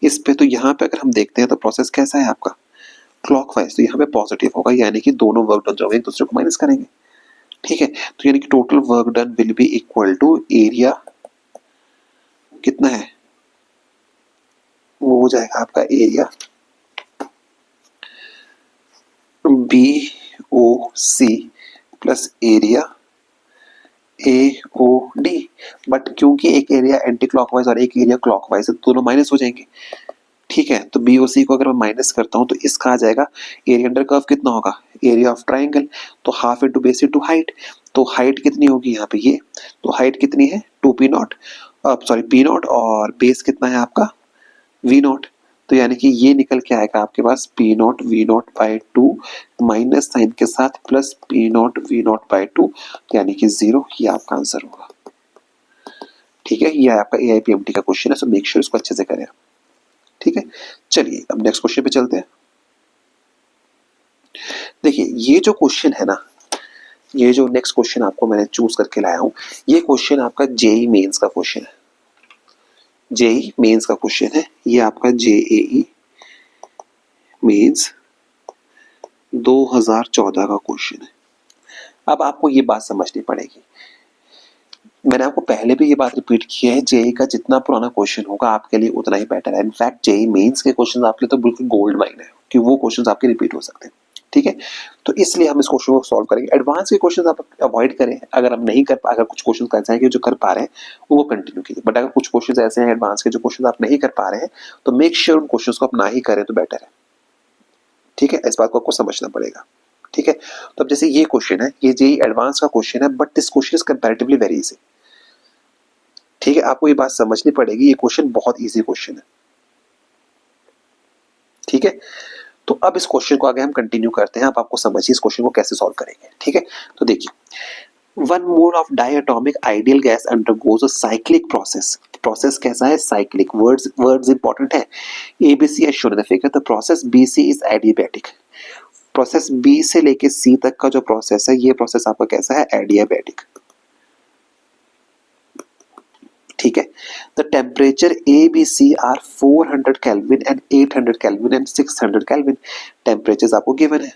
Speaker 1: इस पे, तो यहाँ पे अगर हम देखते हैं तो प्रोसेस कैसा है आपका, क्लॉकवाइज। तो यहाँ पे पॉजिटिव होगा, यानी कि दोनों वर्क डन जो होंगे एक दूसरे को माइनस करेंगे। ठीक है, तो यानी कि total work done will be equal to area, कितना है वो हो जाएगा आपका area BOC plus area AOD। But क्योंकि एक एरिया एंटी क्लॉकवाइज और एक एरिया क्लॉकवाइज है, दोनों माइनस हो जाएंगे। ठीक है, तो BOC को अगर मैं माइनस करता हूं तो इसका आ जाएगा एरिया अंडर कर्व कितना होगा, एरिया ऑफ ट्राइंगल, तो half into base into height. तो हाइट कितनी होगी यहाँ पे ये, तो हाइट कितनी है 2P0, सॉरी P0, और बेस कितना है आपका V0। तो यानी कि ये निकल के आएगा आपके पास P0 V0 by 2 minus sign के साथ प्लस P0 V0 बाई 2, यानी कि 0। ये आपका आंसर होगा। ठीक है, ये आपका AIPMT का क्वेश्चन है, सो मेक श्योर इसको अच्छे से करें। ठीक है, चलिए अब नेक्स्ट क्वेश्चन पे चलते हैं। देखिए ये जो क्वेश्चन है ना, ये जो नेक्स्ट क्वेश्चन आपको मैंने चूज करके लाया हूं, ये क्वेश्चन आपका JEE मेंस का क्वेश्चन है। JEE मेंस का क्वेश्चन है, ये आपका JEE मेंस 2014 का क्वेश्चन है। अब आपको ये बात समझनी पड़ेगी, मैंने आपको पहले भी ये बात रिपीट की है, JEE का जितना पुराना क्वेश्चन होगा आपके लिए उतना ही बेटर है। इनफैक्ट JEE मेंस के क्वेश्चन आपके लिए तो बिल्कुल गोल्ड माइन है कि वो क्वेश्चन आपके रिपीट हो सकते हैं। ठीक है, तो इसलिए हम इस क्वेश्चन को सॉल्व करेंगे। एडवांस के क्वेश्चन आप अवॉइड करें, अगर हम नहीं कर पा, अगर कुछ क्वेश्चन ऐसे हैं कि जो कर पा रहे हैं वो कंटिन्यू कीजिए, बट अगर कुछ क्वेश्चन ऐसे हैं एडवांस के जो क्वेश्चन आप नहीं कर पा रहे हैं तो मेक श्योर उन क्वेश्चन को आप ना ही करें तो बेटर है। ठीक है, इस बात को आपको समझना पड़ेगा। ठीक है, तो अब जैसे ये क्वेश्चन है, ये JEE एडवांस का क्वेश्चन है, but this question is comparatively very easy. ठीक है, आपको ये बात समझनी पड़ेगी, ये क्वेश्चन बहुत इजी क्वेश्चन है। ठीक है, तो अब इस क्वेश्चन को आगे हम कंटिन्यू करते हैं, आप आपको समझिए इस क्वेश्चन को कैसे सॉल्व करेंगे। ठीक है, तो देखिए one mole of diatomic ideal gas undergoes a cyclic process. Process कैसा है? साइक्लिक। वर्ड्स इंपॉर्टेंट है। ABC as shown in the figure. The process BC is adiabatic. Process B से लेके सी तक का जो प्रोसेस है, ये प्रोसेस आपका कैसा है? एडियाबैटिक। ठीक है। The temperature A B C are 400 kelvin and 800 kelvin and 600 kelvin. Temperature आपको गिवन है।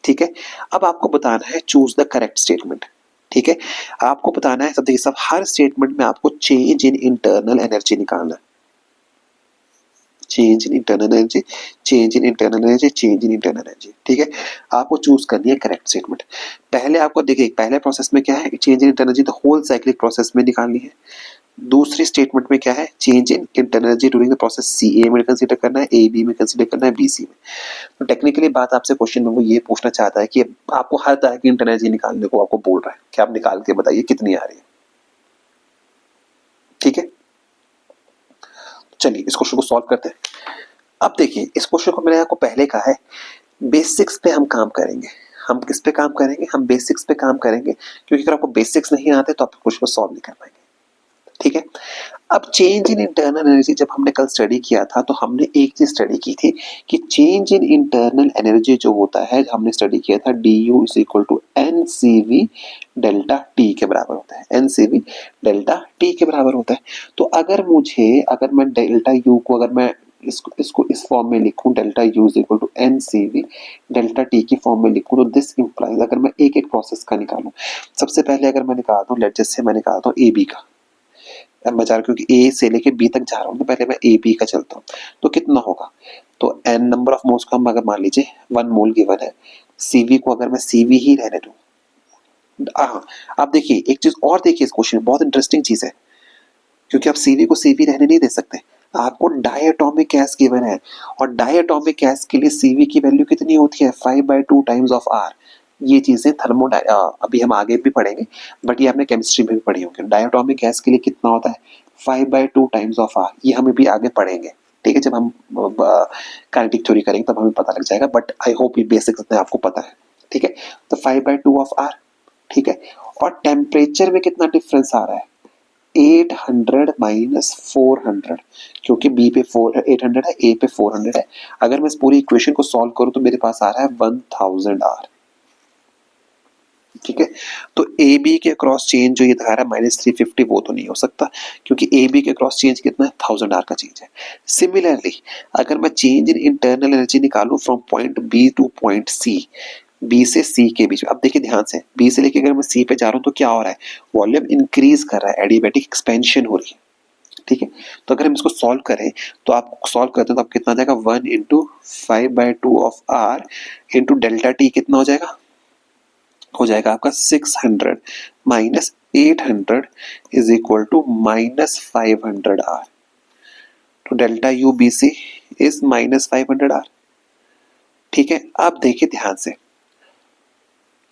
Speaker 1: ठीक है। अब आपको बताना है चूज द करेक्ट स्टेटमेंट। ठीक है। आपको बताना है, सब देखिए, सब हर स्टेटमेंट में आपको चेंज इन इंटरनल एनर्जी निकालना है। Change in internal energy, change in internal energy, change in internal energy. ठीक है। आपको चूज करनी है करेक्ट स्टेटमेंट। पहले आपको देखिए, पहले प्रोसेस में क्या है? चेंज इन इंटरनल एनर्जी तो होल साइक्लिक प्रोसेस में निकालनी है। दूसरी स्टेटमेंट में क्या है? Change in internal energy during the process C A में कंसीडर करना है, ए बी में कंसीडर करना है, बी सी में। तो टेक्निकली बात आपसे क्वेश्चन में वो ये पूछना चाहता है कि आपको हर तरह की इंटरनल एनर्जी निकालने को आपको बोल रहा है कि आप निकाल के बताइए कितनी आ रही है। ठीक है। चलिए इस क्वेश्चन को सॉल्व करते हैं। अब देखिए, इस क्वेश्चन को मैंने आपको पहले कहा है, बेसिक्स पे हम काम करेंगे। हम किस पे काम करेंगे? हम बेसिक्स पे काम करेंगे, क्योंकि अगर आपको बेसिक्स नहीं आते तो आप क्वेश्चन को सॉल्व नहीं कर पाएंगे। ठीक है। अब चेंज इन इंटरनल एनर्जी जब हमने कल स्टडी किया था, तो हमने एक चीज स्टडी की थी कि चेंज इन इंटरनल एनर्जी जो होता है, हमने स्टडी किया था D U is equal to N C V delta T के बराबर होता है। N C V delta T के बराबर होता है। तो अगर मैं डेल्टा यू को, अगर मैं इसको इस फॉर्म में लिखूं, delta U is equal to N C V delta T की फॉर्म में लिखूं, तो दिस इंप्लाइज, अगर मैं एक एक प्रोसेस का निकालूं, सबसे पहले अगर मैं निकालता हूं, लेट जैसे मैं निकालता हूं ए बी का। अब मैं जा रहा हूँ, क्योंकि ए से लेके बी तक जा रहा हूँ, तो पहले मैं ए बी का चलता हूँ। तो कितना होगा? तो एन नंबर ऑफ मोल्स को हम अगर मान लीजिए 1 मोल गिवन है, सीवी को अगर मैं सीवी ही रहने दूं। हाँ, अब देखिए एक चीज और देखिए, इस क्वेश्चन में बहुत इंटरेस्टिंग चीज है, क्योंकि आप सीवी को सीवी रहने नहीं दे सकते। आपको डायटोमिक गैस गिवन है, और डायटोमिक गैस के लिए सीवी की वैल्यू कितनी होती है? 5/2 टाइम्स ऑफ आर। ये चीजें अभी हम आगे भी पढ़ेंगे, बट ये आपने केमिस्ट्री में भी पढ़ी होंगी। डायटोमिक गैस के लिए कितना होता है? 5/2 टाइम्स ऑफ आर। ये हमें भी आगे पढ़ेंगे। ठीक है, जब हम काइनेटिक थ्योरी करेंगे तब हमें पता लग जाएगा, बट आई होप ये बेसिक्स इतना आपको पता है। ठीक है। तो 5/2 ऑफ आर। ठीक है। और टेम्परेचर में कितना डिफरेंस आ रहा है? 800 माइनस 400, क्योंकि बी पे 800 है, ए पे 400 है। अगर मैं इस पूरी इक्वेशन को सॉल्व करूं तो मेरे पास आ रहा है 1000 आर। ठीक है। तो ए बी के क्रॉस चेंज जो ये दिखा रहा है -350, वो तो नहीं हो सकता, क्योंकि ए बी के क्रॉस चेंज कितना है? 1000 आर का चेंज है। सिमिलरली अगर मैं चेंज इन इंटरनल एनर्जी निकालूं from point B to point C, B से सी के बीच में, अब देखिए ध्यान से, बी से लेके अगर मैं सी पे जा रहा हूं तो क्या हो रहा है? वॉल्यूम इंक्रीज कर रहा है, एडियाबैटिक एक्सपेंशन हो रही है। ठीक है। तो अगर हम इसको सॉल्व करें, तो आप सॉल्व करते हैं तो आप कितना आ जाएगा? 1 into 5/2 of R into delta T कितना हो जाएगा? हो जाएगा आपका 600 minus 800 is equal to -500 R. तो delta U B C is -500 R. ठीक है। अब देखिए ध्यान से,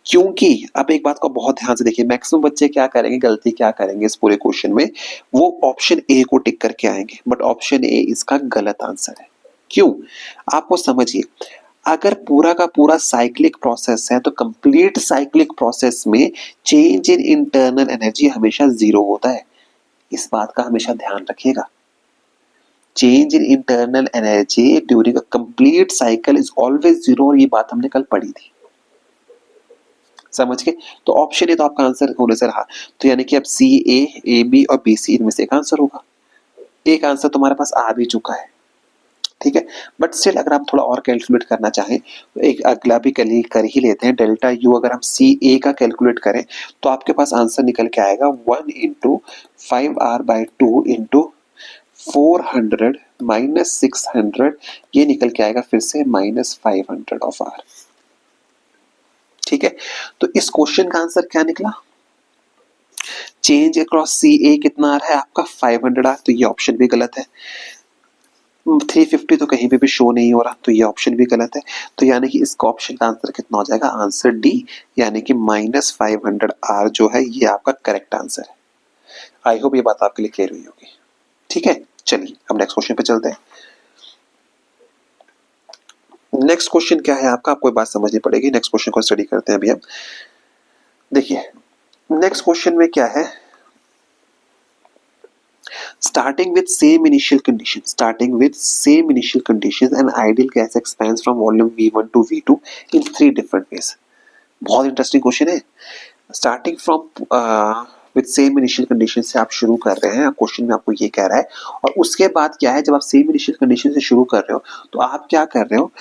Speaker 1: क्योंकि अब एक बात को बहुत ध्यान से देखिए, मैक्सिमम बच्चे क्या करेंगे, गलती क्या करेंगे इस पूरे क्वेश्चन में, वो ऑप्शन ए को टिक करके आएंगे, बट ऑप्शन ए इसका गलत आंसर है। क्यों? आपको समझिए, अगर पूरा का पूरा साइक्लिक प्रोसेस है, तो कंप्लीट साइक्लिक प्रोसेस में चेंज इन इंटरनल एनर्जी हमेशा जीरो होता है। इस बात का हमेशा ध्यान रखिएगा। Change in internal energy during a complete cycle is always zero, और ये बात हमने कल पढ़ी थी। समझ गए? तो ऑप्शन ए तो आपका आंसर होने से रहा। तो यानी कि अब सी ए बी और बी सी, इनमें से एक आंसर होगा। एक आंसर तुम्हारे पास आ भी चुका है। ठीक है। बट स्टिल अगर आप थोड़ा और कैलकुलेट करना चाहें, तो एक अगला भी कर ही लेते हैं। डेल्टा यू अगर हम सी ए का कैलकुलेट करें, तो आपके पास आंसर निकल के आएगा 1 इंटू 5r/2 इंटू 400 माइनस 600, ये निकल के आएगा फिर से -500 ऑफ आर। ठीक है। तो इस क्वेश्चन का आंसर क्या निकला? चेंज अक्रॉस सी ए कितना आ रहा है आपका? 500 आर। तो ये ऑप्शन भी गलत है। 350 तो कहीं पे भी शो नहीं हो रहा, तो ये ऑप्शन भी गलत है। तो यानी कि इसका ऑप्शन का आंसर कितना हो जाएगा? आंसर डी, यानी कि -500 आर जो है ये आपका करेक्ट आंसर है। आई होप ये बात आपके लिए क्लियर हुई होगी। ठीक है। चलिए हम नेक्स्ट क्वेश्चन पे चलते हैं। नेक्स्ट क्वेश्चन क्या है आपका? आपको बात समझनी पड़ेगी। नेक्स्ट क्वेश्चन को स्टडी करते हैं अभी हम। देखिए, नेक्स्ट क्वेश्चन में क्या है, starting with same initial conditions, an ideal gas expands from volume V1 to V2 in three different ways. बहुत इंटरेस्टिंग क्वेश्चन है। Starting from with same initial condition से आप शुरू कर रहे हैं, क्वेश्चन में आपको ये कह रहा है, और उसके बाद क्या है, जब आप सेम इनिशियल कंडीशन से शुरू कर रहे हो तो आप क्या कर रहे हो,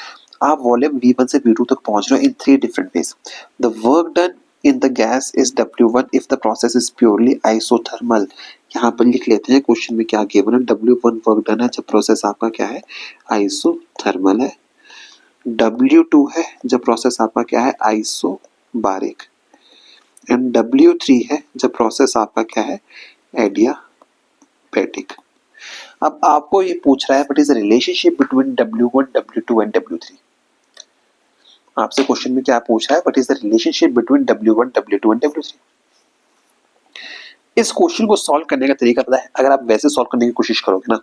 Speaker 1: आप वॉल्यूम V1 से V2 तक पहुंच रहे हो in three different ways. The work done in the gas is W1 if the process is purely isothermal। यहाँ पर लिख लेते हैं क्वेश्चन में क्या गिवन है, W1 वर्क डन है जब प्रोसेस आपका क्या है, आइसोथर्मल है। W2 है जब प्रोसेस आपका क्या है, आइसोबारिक। एंड W3 है जब प्रोसेस आपका क्या है, एडियाबैटिक। अब आपको ये पूछ रहा है what is the relationship between W1, W2 and W3। आपसे क्वेश्चन में क्या पूछ रहा है, what is the relationship between W1, W2 and W3। इस क्वेश्चन को सॉल्व करने का तरीका पता है, अगर आप वैसे सॉल्व करने की कोशिश करोगे ना,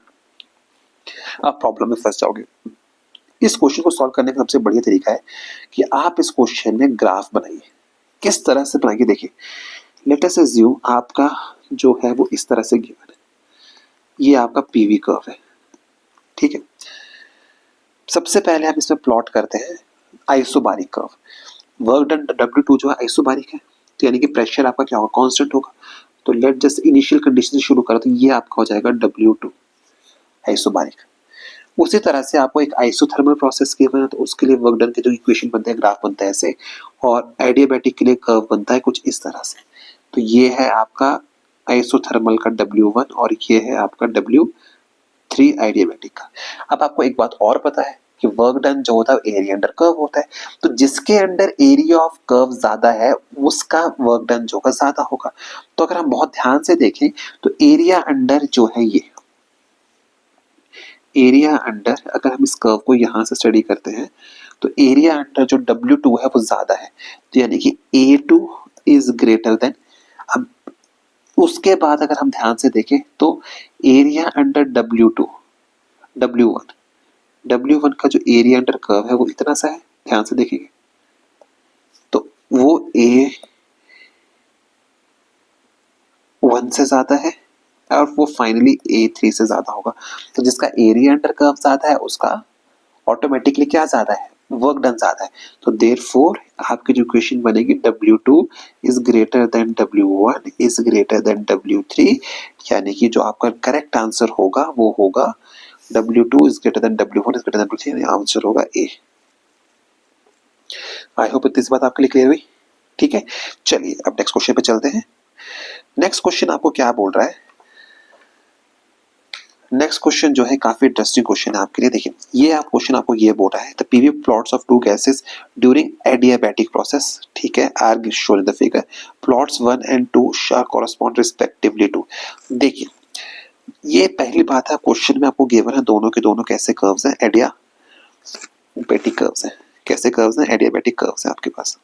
Speaker 1: आप प्रॉब्लम में फंस जाओगे। इस क्वेश्चन को सॉल्व करने का सबसे बढ़िया तरीका है कि आप इस क्वेश्चन में ग्राफ बनाइए। किस तरह से बनाइए, देखिए, लेट अस अज्यूम आपका जो है वो इस तरह से गिवन है, ये आपका पीवी कर्व है, ठीक है। सबसे पहले हम इसमें प्लॉट करते हैं isobaric curve. Work done W2 जो है आइसोबारिक है, तो यानी कि प्रेशर आपका क्या होगा, कांस्टेंट होगा। तो लेट जस्ट इनिशियल कंडीशन से शुरू करो, तो ये आपका हो जाएगा W2 आइसोबारिक। उसी तरह से आपको एक आइसोथर्मल प्रोसेस गिवन है, तो उसके लिए वर्क डन के जो इक्वेशन बनते हैं, ग्राफ बनता है ऐसे, और एडियाबैटिक के लिए कर्व बनता है कुछ इस तरह से। तो ये है आपका आइसोथर्मल का W1 और ये है आपका W3 एडियाबैटिक का। अब आपको एक बात और पता है कि वर्क डन जो होता है एरिया अंडर कर्व होता है, तो जिसके अंडर एरिया ऑफ कर्व ज्यादा है उसका वर्क डन जो का ज्यादा होगा। तो अगर हम बहुत ध्यान से देखें तो एरिया अंडर जो है, ये एरिया अंडर, अगर हम इस कर्व को यहां से स्टडी करते हैं तो एरिया अंडर जो W2 है वो ज्यादा है, तो यानी कि A2 इज ग्रेटर देन। अब उसके बाद अगर हम ध्यान से देखें तो एरिया अंडर W2, W1 का जो एरिया अंडर कर्व है वो इतना सा है, ध्यान से देखेंगे तो वो A1 से ज्यादा है और वो फाइनली A3 से ज्यादा होगा। तो जिसका एरिया अंडर कर्व ज्यादा है उसका ऑटोमेटिकली क्या ज्यादा है, वर्क डन ज्यादा है। तो देयरफॉर आपकी जो इक्वेशन बनेगी W2 is greater then W1 is greater then W3, यानी कि जो आपका करेक्ट आंसर होगा वो होगा W2 is greater than W1 is greater than W3, यानी आंसर होगा A। आई होप इतनी सी बात आपके लिए क्लियर हुई, ठीक है। चलिए अब नेक्स्ट क्वेश्चन पे चलते हैं। नेक्स्ट क्वेश्चन आपको क्या बोल रहा है, नेक्स्ट क्वेश्चन जो है काफी इंटरेस्टिंग क्वेश्चन है आपके लिए। देखिए ये आप क्वेश्चन आपको ये बोल रहा है, the PV plots of two gases during adiabatic process, ठीक है, are shown in the figure, plots 1 and 2 shall correspond respectively to। देखिए ये पहली बात है, क्वेश्चन में आपको गिवन है दोनों के दोनों कैसे कर्व्स हैं, एडियाबैटिक कर्व्स हैं। कैसे कर्व्स हैं, एडियाबैटिक कर्व्स हैं आपके पास,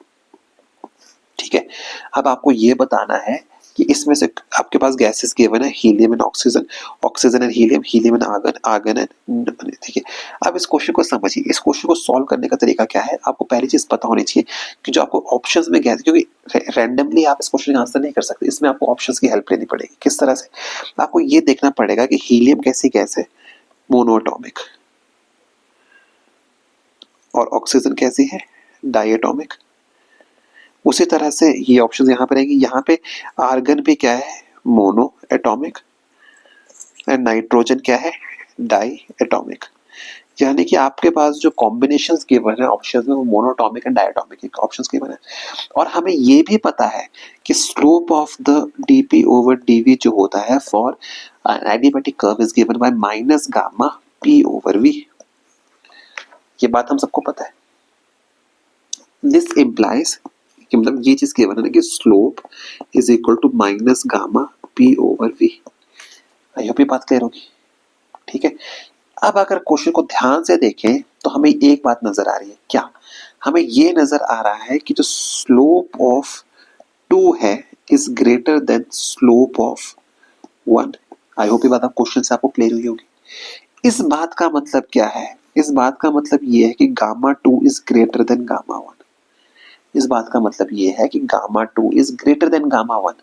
Speaker 1: ठीक है। अब आपको ये बताना है कि इसमें से आपके पास गैसेस गिवन है, helium and oxygen, oxygen and helium, helium and argon, argon and, ठीक है। अब इस क्वेश्चन को समझिए, इस क्वेश्चन को सॉल्व करने का तरीका क्या है, आपको पहली चीज पता होनी चाहिए कि जो आपको ऑप्शंस में गैस, क्योंकि रैंडमली आप इस क्वेश्चन का आंसर नहीं कर सकते, इसमें आपको ऑप्शंस की हेल्प लेनी पड़ेगी। किस तरह से, आपको ये देखना पड़ेगा कि हीलियम कैसी गैस है, मोनोएटॉमिक, और ऑक्सीजन कैसी है, डायएटॉमिक। उसी तरह से ये ऑप्शन यहाँ पर रहेंगे, यहाँ पे आर्गन भी क्या है, मोनो एटॉमिक, एंड नाइट्रोजन क्या है, डाई एटॉमिक। यानी कि आपके पास जो कॉम्बिनेशंस गिवन है ऑप्शंस में वो monoatomic and diatomic options given है। और हमें ये भी पता है कि slope of the dp over dv जो होता है for adiabatic curve is given by minus gamma p over v। ये बात हम सबको पता है। दिस इम्प्लाइज कि मतलब ये चीज गिवन है ना कि slope is equal to minus gamma p over v। I hope ये बात क्लियर होगी, ठीक है। अब अगर क्वेश्चन को ध्यान से देखें तो हमें एक बात नजर आ रही है, क्या, हमें ये नजर आ रहा है कि जो स्लोप ऑफ 2 है is greater then slope of 1। I hope ये बात आप क्वेश्चन से आपको क्लियर हुई होगी। इस बात का मतलब क्या है, इस बात का मतलब ये है कि gamma 2 is greater than gamma 1। इस बात का मतलब ये है कि gamma 2 is greater than gamma 1।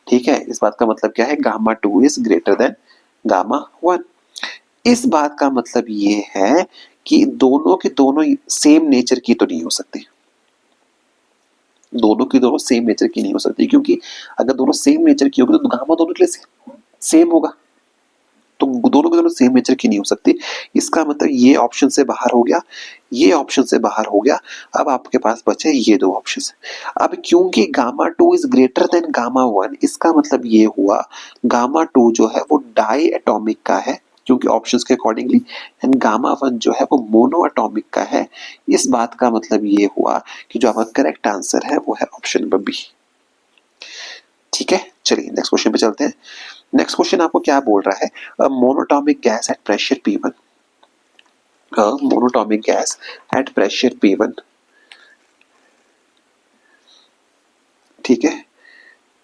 Speaker 1: ठीक है, इस बात का मतलब क्या है, gamma 2 is greater than gamma 1। इस बात का मतलब ये है कि दोनों के दोनों सेम नेचर की तो नहीं हो सकती, दोनों की दोनों सेम नेचर की नहीं हो सकती, क्योंकि अगर दोनों सेम नेचर की होगी तो गामा दोनों के लिए सेम होगा, तो दोनों के दोनों सेम नेचर की नहीं हो सकती। इसका मतलब ये ऑप्शन से बाहर हो गया, ये ऑप्शन से बाहर हो गया। अब आपके पास बचे ये दो ऑप्शन। अब क्योंकि gamma 2 is greater than gamma 1, इसका मतलब ये हुआ गामा 2 जो है वो डाई एटॉमिक का है, क्योंकि ऑप्शंस के अकॉर्डिंगली, एंड गामा 1 जो है वो मोनो एटॉमिक का है। इस बात का मतलब ये हुआ कि जो आपका करेक्ट आंसर है वो है ऑप्शन नंबर बी। ठीक है, चलिए नेक्स्ट क्वेश्चन पे चलते हैं। नेक्स्ट क्वेश्चन आपको क्या बोल रहा है, a monatomic gas at pressure P1, a monatomic gas at pressure P1, ठीक है,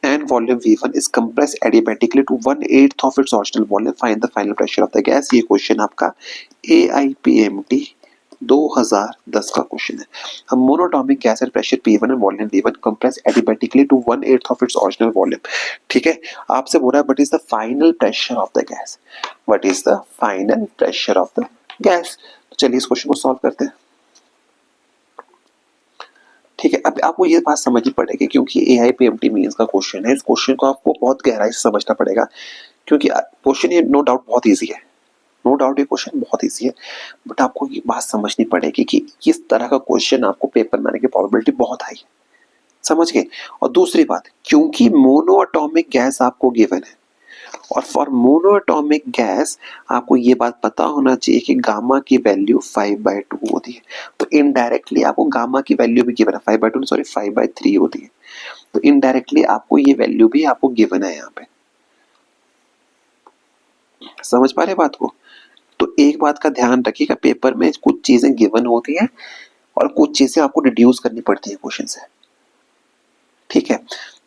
Speaker 1: and volume V1 is compressed adiabatically to 1/8 of its original volume. Find the final pressure of the gas. ये question आपका AIPMT 2010 का question है। हम monoatomic gas at pressure P1 and volume V1 compress adiabatically to 1/8 of its original volume। ठीक है, आपसे बोला है what is the final pressure of the gas, what is the final pressure of the gas। तो चलिए इस question को solve करते हैं। ठीक है, अब आपको ये बात समझनी पड़ेगी, क्योंकि AIPMT मींस का क्वेश्चन है, इस क्वेश्चन को आपको बहुत गहराई से समझना पड़ेगा, क्योंकि क्वेश्चन ये नो डाउट बहुत इजी है, नो डाउट ये क्वेश्चन बहुत इजी है, बट आपको ये बात समझनी पड़ेगी कि किस तरह का क्वेश्चन आपको पेपर में आने की प्रोबेबिलिटी बहुत हाई है, समझ गए। और दूसरी बात, क्योंकि मोनो एटॉमिक गैस आपको गिवन है, और फॉर मोनो एटॉमिक गैस आपको ये बात पता होना चाहिए कि गामा की वैल्यू 5/2 होती है, तो इनडायरेक्टली आपको गामा की वैल्यू भी गिवन है, 5/2 सॉरी 5/3 होती है, तो इनडायरेक्टली आपको ये वैल्यू भी आपको गिवन है यहाँ पे। समझ पा रहे बात को। तो एक बात का ध्यान रखिएगा, पेपर में कुछ चीजें गिवन होती हैं और कुछ चीजें आपको डिड्यूस करनी पड़ती है क्वेश्चन से। ठीक है,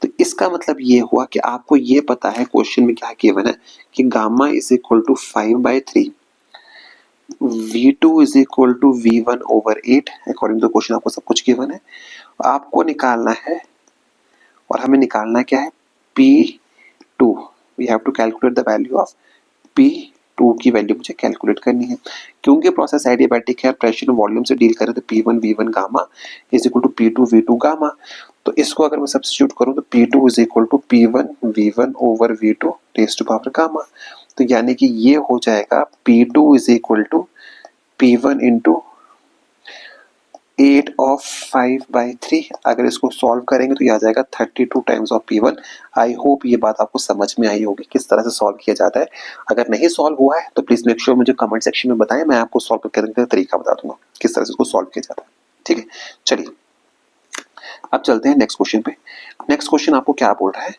Speaker 1: तो इसका मतलब ये हुआ कि आपको ये पता है क्वेश्चन में क्या गिवन है कि gamma is equal to 5/3, V2 is equal to V1/8, according to question आपको सब कुछ गिवन है। आपको निकालना है, और हमें निकालना क्या है, P2, we have to calculate the value of P2 की वैल्यू मुझे कैलकुलेट करनी है। क्योंकि प्रोसेस एडियाबैटिक है, प्रेशर वॉल्यूम से डील करें, तो P1 V1 gamma is equal to P2 V2 gamma. तो इसको अगर मैं सब्स्टिट्यूट करूं तो P2 is equal to P1 V1 V2 raise to power gamma. तो यानी कि ये हो जाएगा P2 is equal to P1 into 8 of 5/3। अगर इसको सॉल्व करेंगे तो ये आ जाएगा 32 times of P1। I hope ये बात आपको समझ में आई होगी किस तरह से सॉल्व किया जाता है। अगर नहीं सॉल्व हुआ है तो प्लीज मेक श्योर मुझे कमेंट सेक्शन में बताएं, मैं आपको सॉल्व करने का तरीका बता दूंगा किस तरह से इसको सॉल्व किया जाता है। ठीक है, चलिए अब चलते हैं नेक्स्ट क्वेश्चन पे। नेक्स्ट क्वेश्चन आपको क्या बोल रहा है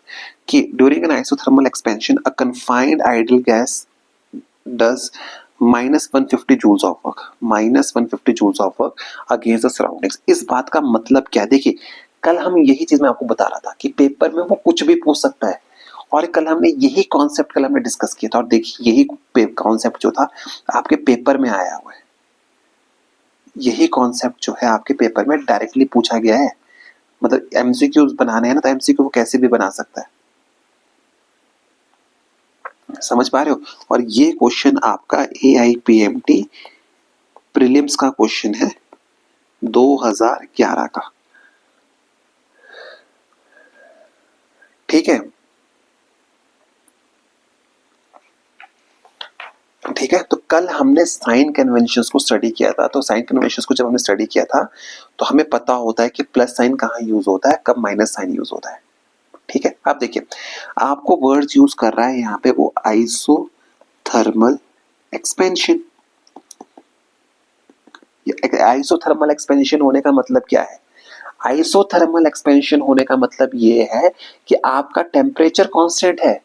Speaker 1: कि during an isothermal expansion a confined ideal gas does -150 joules of work, -150 joules of work against the surroundings। इस बात का मतलब क्या है, देखिए कल हम यही चीज मैं आपको बता रहा था कि पेपर में वो कुछ भी पूछ सकता है, और कल हमने यही कॉन्सेप्ट कल हमने डिस्कस किया था, और देखिए यही कॉन्सेप्ट जो था आपके पेपर में आया हुआ है, यही कॉन्सेप्ट जो है आपके पेपर में डायरेक्टली पूछा गया है। मतलब एमसीक्यूज बनाने हैं ना, तो एमसीक्यू वो कैसे भी बना सकता है, समझ पा रहे हो। और ये क्वेश्चन आपका AIPMT प्रीलिम्स का क्वेश्चन है 2011 का। ठीक है, ठीक है, तो कल हमने साइन कन्वेंशंस को स्टडी किया था। तो साइन कन्वेंशंस को जब हमने स्टडी किया था तो हमें पता होता है कि प्लस साइन कहाँ यूज होता है, कब माइनस साइन यूज होता है। ठीक है, अब देखिए आपको वर्ड्स यूज कर रहा है यहाँ पे वो आइसोथर्मल एक्सपेंशन। आइसोथर्मल एक्सपेंशन होने का मतलब क्या है, आइसोथर्मल एक्सपेंशन होने का मतलब ये है कि आपका टेम्परेचर कांस्टेंट है।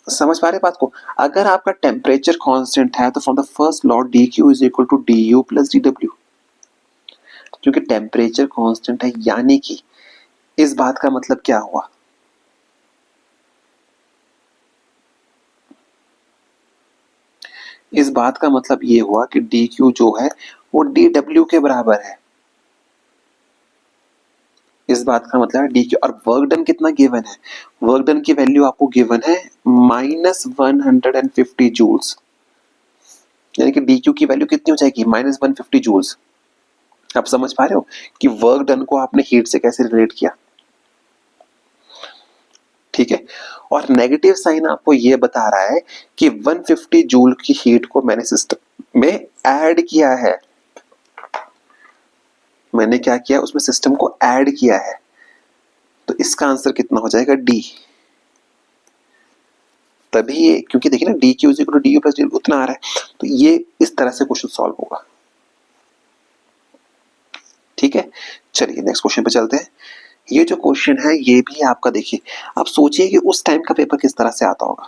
Speaker 1: समझ पा रहे बात को। अगर आपका टेम्परेचर कांस्टेंट है तो from the first law dq is equal to du plus dw, क्योंकि टेम्परेचर कांस्टेंट है, यानी कि इस बात का मतलब क्या हुआ, इस बात का मतलब ये हुआ कि डी क्यू जो है वो डी डब्ल्यू के बराबर है। इस बात का मतलब है डी क्यू, और वर्क डन कितना गिवन है, वर्क डन की वैल्यू आपको गिवन है -150 जूल्स, यानी कि डी क्यू की वैल्यू कितनी हो जाएगी -150 जूल्स। आप समझ पा रहे हो कि वर्क डन को आपने हीट से कैसे रिलेट किया, ठीक है। और नेगेटिव साइन आपको ये बता रहा है कि 150 जूल की हीट को मैंने सिस्टम में ऐड किया है, मैंने क्या किया उसमें सिस्टम को ऐड किया है, तो इसका आंसर कितना हो जाएगा डी। तभी ये, क्योंकि देखिए ना D Q is equal to D U plus D उतना आ रहा है, तो ये इस तरह से क्वेश्चन सॉल्व होगा, ठीक है। चलिए नेक्स्ट क्वेश्चन पे चलते हैं। ये जो क्वेश्चन है ये भी आपका, देखिए आप सोचिए कि उस टाइम का पेपर किस तरह से आता होगा,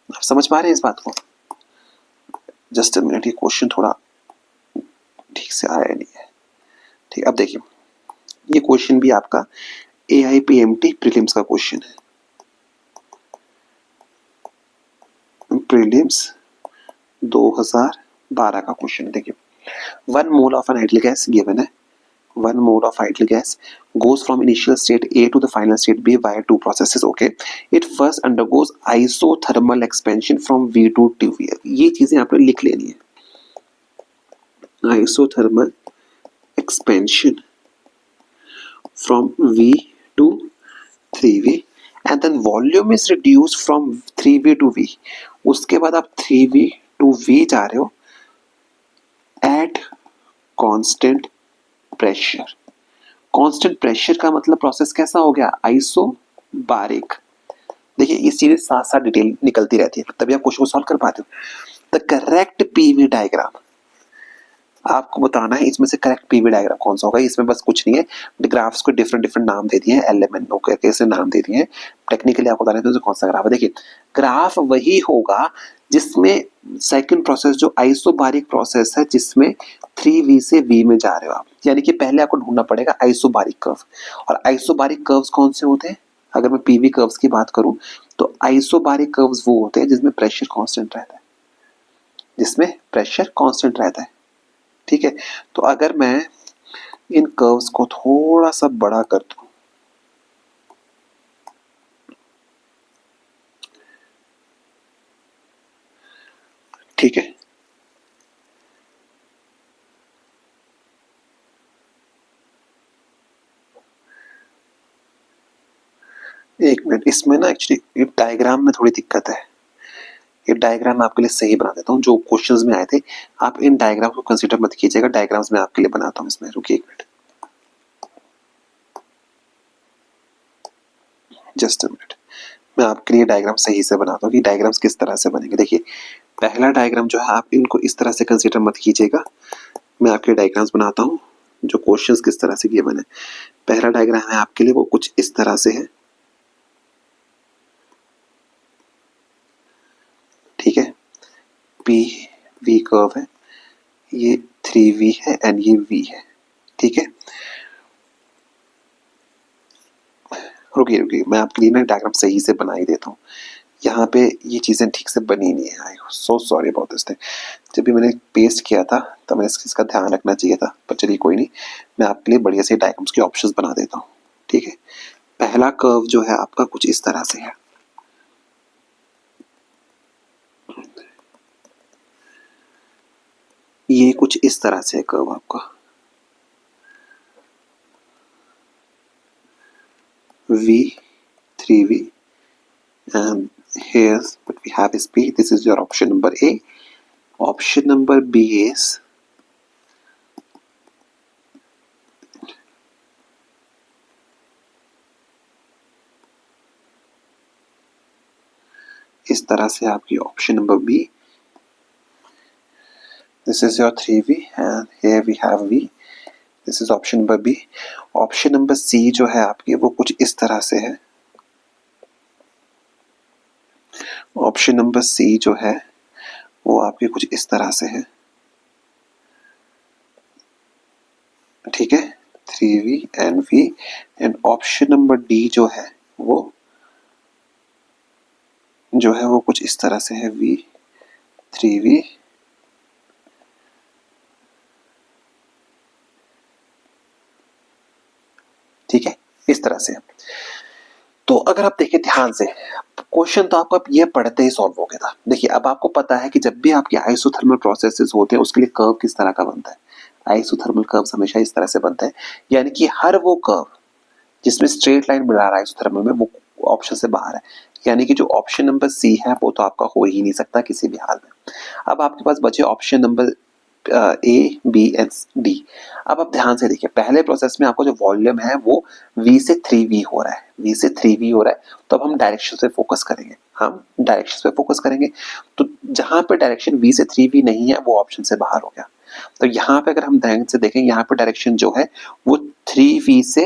Speaker 1: आप समझ पा रहे हैं इस बात को। जस्ट अ मिनट, ये क्वेश्चन थोड़ा ठीक से आया नहीं है, ठीक। अब देखिए ये क्वेश्चन भी आपका AIPMT प्रीलिम्स का क्वेश्चन है, प्रीलिम्स 2012 का क्वेश्चन। देखिए 1 mole of an ideal gas given है, 1 mole of ideal gas goes from initial state A to the final state B via two processes. Okay, it first undergoes isothermal expansion from V to V. ये चीजें आपने लिख लेनी है, isothermal expansion from V to 3V and then volume is reduced from 3V to V. उसके बाद आप 3V to V जा रहे हो at constant pressure. Constant pressure का मतलब प्रोसेस कैसा हो गया, आइसोबारिक। देखिए ये चीजें साथ साथ डिटेल निकलती रहती है, तभी आप क्वेश्चन को सॉल्व कर पाते हो। द करेक्ट पीवी डायग्राम आपको बताना है, इसमें से करेक्ट पीवी डायग्राम कौन सा होगा। इसमें बस कुछ नहीं है, ग्राफ्स को डिफरेंट डिफरेंट नाम दे दिए हैं, एलिमेंट कैसे नाम दे दिए हैं, टेक्निकली आपको बताना है कौन सा ग्राफ है। देखिए ग्राफ वही होगा जिसमें सेकंड प्रोसेस जो आइसोबारिक प्रोसेस है, जिसमें 3V से V में जा रहे हो आप, यानी कि पहले आपको ढूंढना पड़ेगा आइसोबारिक कर्व। और आइसोबारिक कर्व्स कौन से होते हैं, अगर मैं पीवी कर्व्स की बात करूं तो आइसोबारिक कर्व्स वो होते हैं जिसमें प्रेशर कांस्टेंट रहता है, जिसमें प्रेशर कांस्टेंट रहता है, ठीक है। तो अगर मैं इन कर्व्स को थोड़ा सा बड़ा कर दूं, ठीक है, एक मिनट, इसमें ना एक्चुअली डायग्राम में थोड़ी दिक्कत है, ये डायग्राम आपके लिए सही बना देता हूँ, जो क्वेश्चंस में आए थे आप इन डायग्राम को कंसीडर मत कीजिएगा, डायग्राम्स में आपके लिए बनाता हूँ इसमें, रुकिए एक मिनट, जस्ट अ मिनट, मैं आपके लिए डायग्राम सही से बनाता हूँ कि डायग्राम्स किस तरह से बनेंगे। देखिए पहला डायग्राम जो है आप इनको इस तरह से कंसीडर मत कीजिएगा, मैं आपके लिए डायग्राम्स बनाता हूँ जो क्वेश्चंस किस तरह से गिवन है। पहला डायग्राम है आपके लिए वो कुछ इस तरह से है, ठीक है, पी वी कर्व है, ये 3V है एंड ये V है, ठीक है। रुकिए रुकिए, मैं आपके लिए ना डायग्राम सही से बना ही देता हूँ, यहाँ पे ये चीज़ें ठीक से बनी नहीं है, I so sorry about this thing. जब भी मैंने पेस्ट किया था तो मैंने इसका ध्यान रखना चाहिए था, पर चलिए कोई नहीं, मैं आपके लिए बढ़िया से डायग्राम्स के ऑप्शंस बना देता हूँ, ठीक है। पहला कर्व जो है आपका कुछ इस तरह से है, ये कुछ इस तरह से है कर्व आपका, V 3V and here's what we have is B. This is your option number A. Option number B is इस तरह से आपकी option number B, this is your 3V and here we have V, this is option number B. Option number C जो है आपकी वो कुछ इस तरह से है, ऑप्शन नंबर सी जो है वो आपकी कुछ इस तरह से है, ठीक है, 3V and V and option number D जो है वो कुछ इस तरह से है, V 3V, ठीक है, इस तरह से। तो अगर आप देखें ध्यान से, क्वेश्चन तो आपको अब ये पढ़ते ही सॉल्व हो गया था। देखिए अब आपको पता है कि जब भी आपके आइसोथर्मल प्रोसेसेस होते हैं उसके लिए कर्व किस तरह का बनता है। आइसोथर्मल कर्व हमेशा इस तरह से बनता है, यानी कि हर वो कर्व जिसमें स्ट्रेट लाइन मिला रहा है आइसोथर्मल में वो ऑप्शन से बाहर है, यानी कि जो ऑप्शन नंबर सी है वो तो आपका हो ही नहीं सकता किसी भी हाल में। अब आपके पास बचे option number A, B and D. अब आप ध्यान से देखिए, पहले प्रोसेस में आपका जो वॉल्यूम है वो v से 3v हो रहा है, v से 3v हो रहा है, तो अब हम डायरेक्शन पे फोकस करेंगे, हम डायरेक्शन पे फोकस करेंगे। तो जहां पे डायरेक्शन v से 3v नहीं है वो ऑप्शन से बाहर हो गया। तो यहाँ पे अगर हम ध्यान से देखें, यहाँ पे डायरेक्शन जो है वो 3v से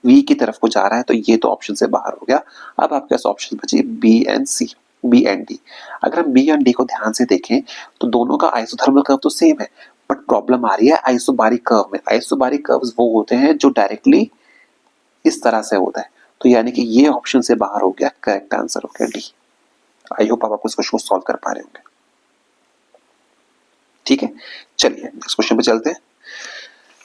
Speaker 1: v की तरफ को जा रहा है, तो ये तो ऑप्शन से बाहर हो गया। अब आपके पास ऑप्शन बचे B and C, B and D. अगर हम बी एंड डी को ध्यान से देखें तो दोनों का आइसोथर्मल कर्व तो सेम है, बट प्रॉब्लम आ रही है आइसोबारिक कर्व में। आइसोबारिक कर्व्स वो होते हैं जो डायरेक्टली इस तरह से होता है, तो यानी कि ये ऑप्शन से बाहर हो गया, करेक्ट आंसर हो गया डी। आई होप आप इस क्वेश्चन को सॉल्व कर पा रहे होंगे। ठीक है, चलिए नेक्स्ट क्वेश्चन पे चलते हैं।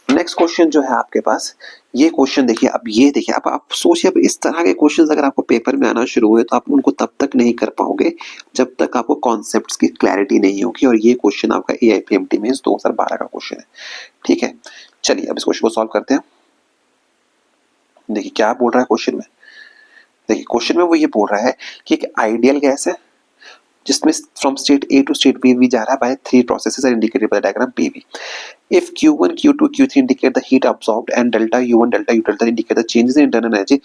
Speaker 1: नेक्स्ट क्वेश्चन जो है आपके पास, ये क्वेश्चन देखिए, अब ये देखिए, अब आप सोचिए, अब इस तरह के क्वेश्चंस अगर आपको पेपर में आना शुरू हुए तो आप उनको तब तक नहीं कर पाओगे जब तक आपको कॉन्सेप्ट्स की क्लैरिटी नहीं होगी, और ये क्वेश्चन आपका AIPMT में 2012 का क्वेश्चन है। ठीक है, चलिए अब इस क्वेश्चन को सॉल्व करते हैं। देखिए क्या बोल रहा है क्वेश्चन में। देखिए क्वेश्चन में वो ये बोल रहा है कि एक आइडियल गैस है जिसमें from state A to state B जा रहा है by 3 processes are indicated by the diagram PV. If Q1, Q2, Q3 indicate the heat absorbed and delta U1, delta U delta indicate the changes in internal energy,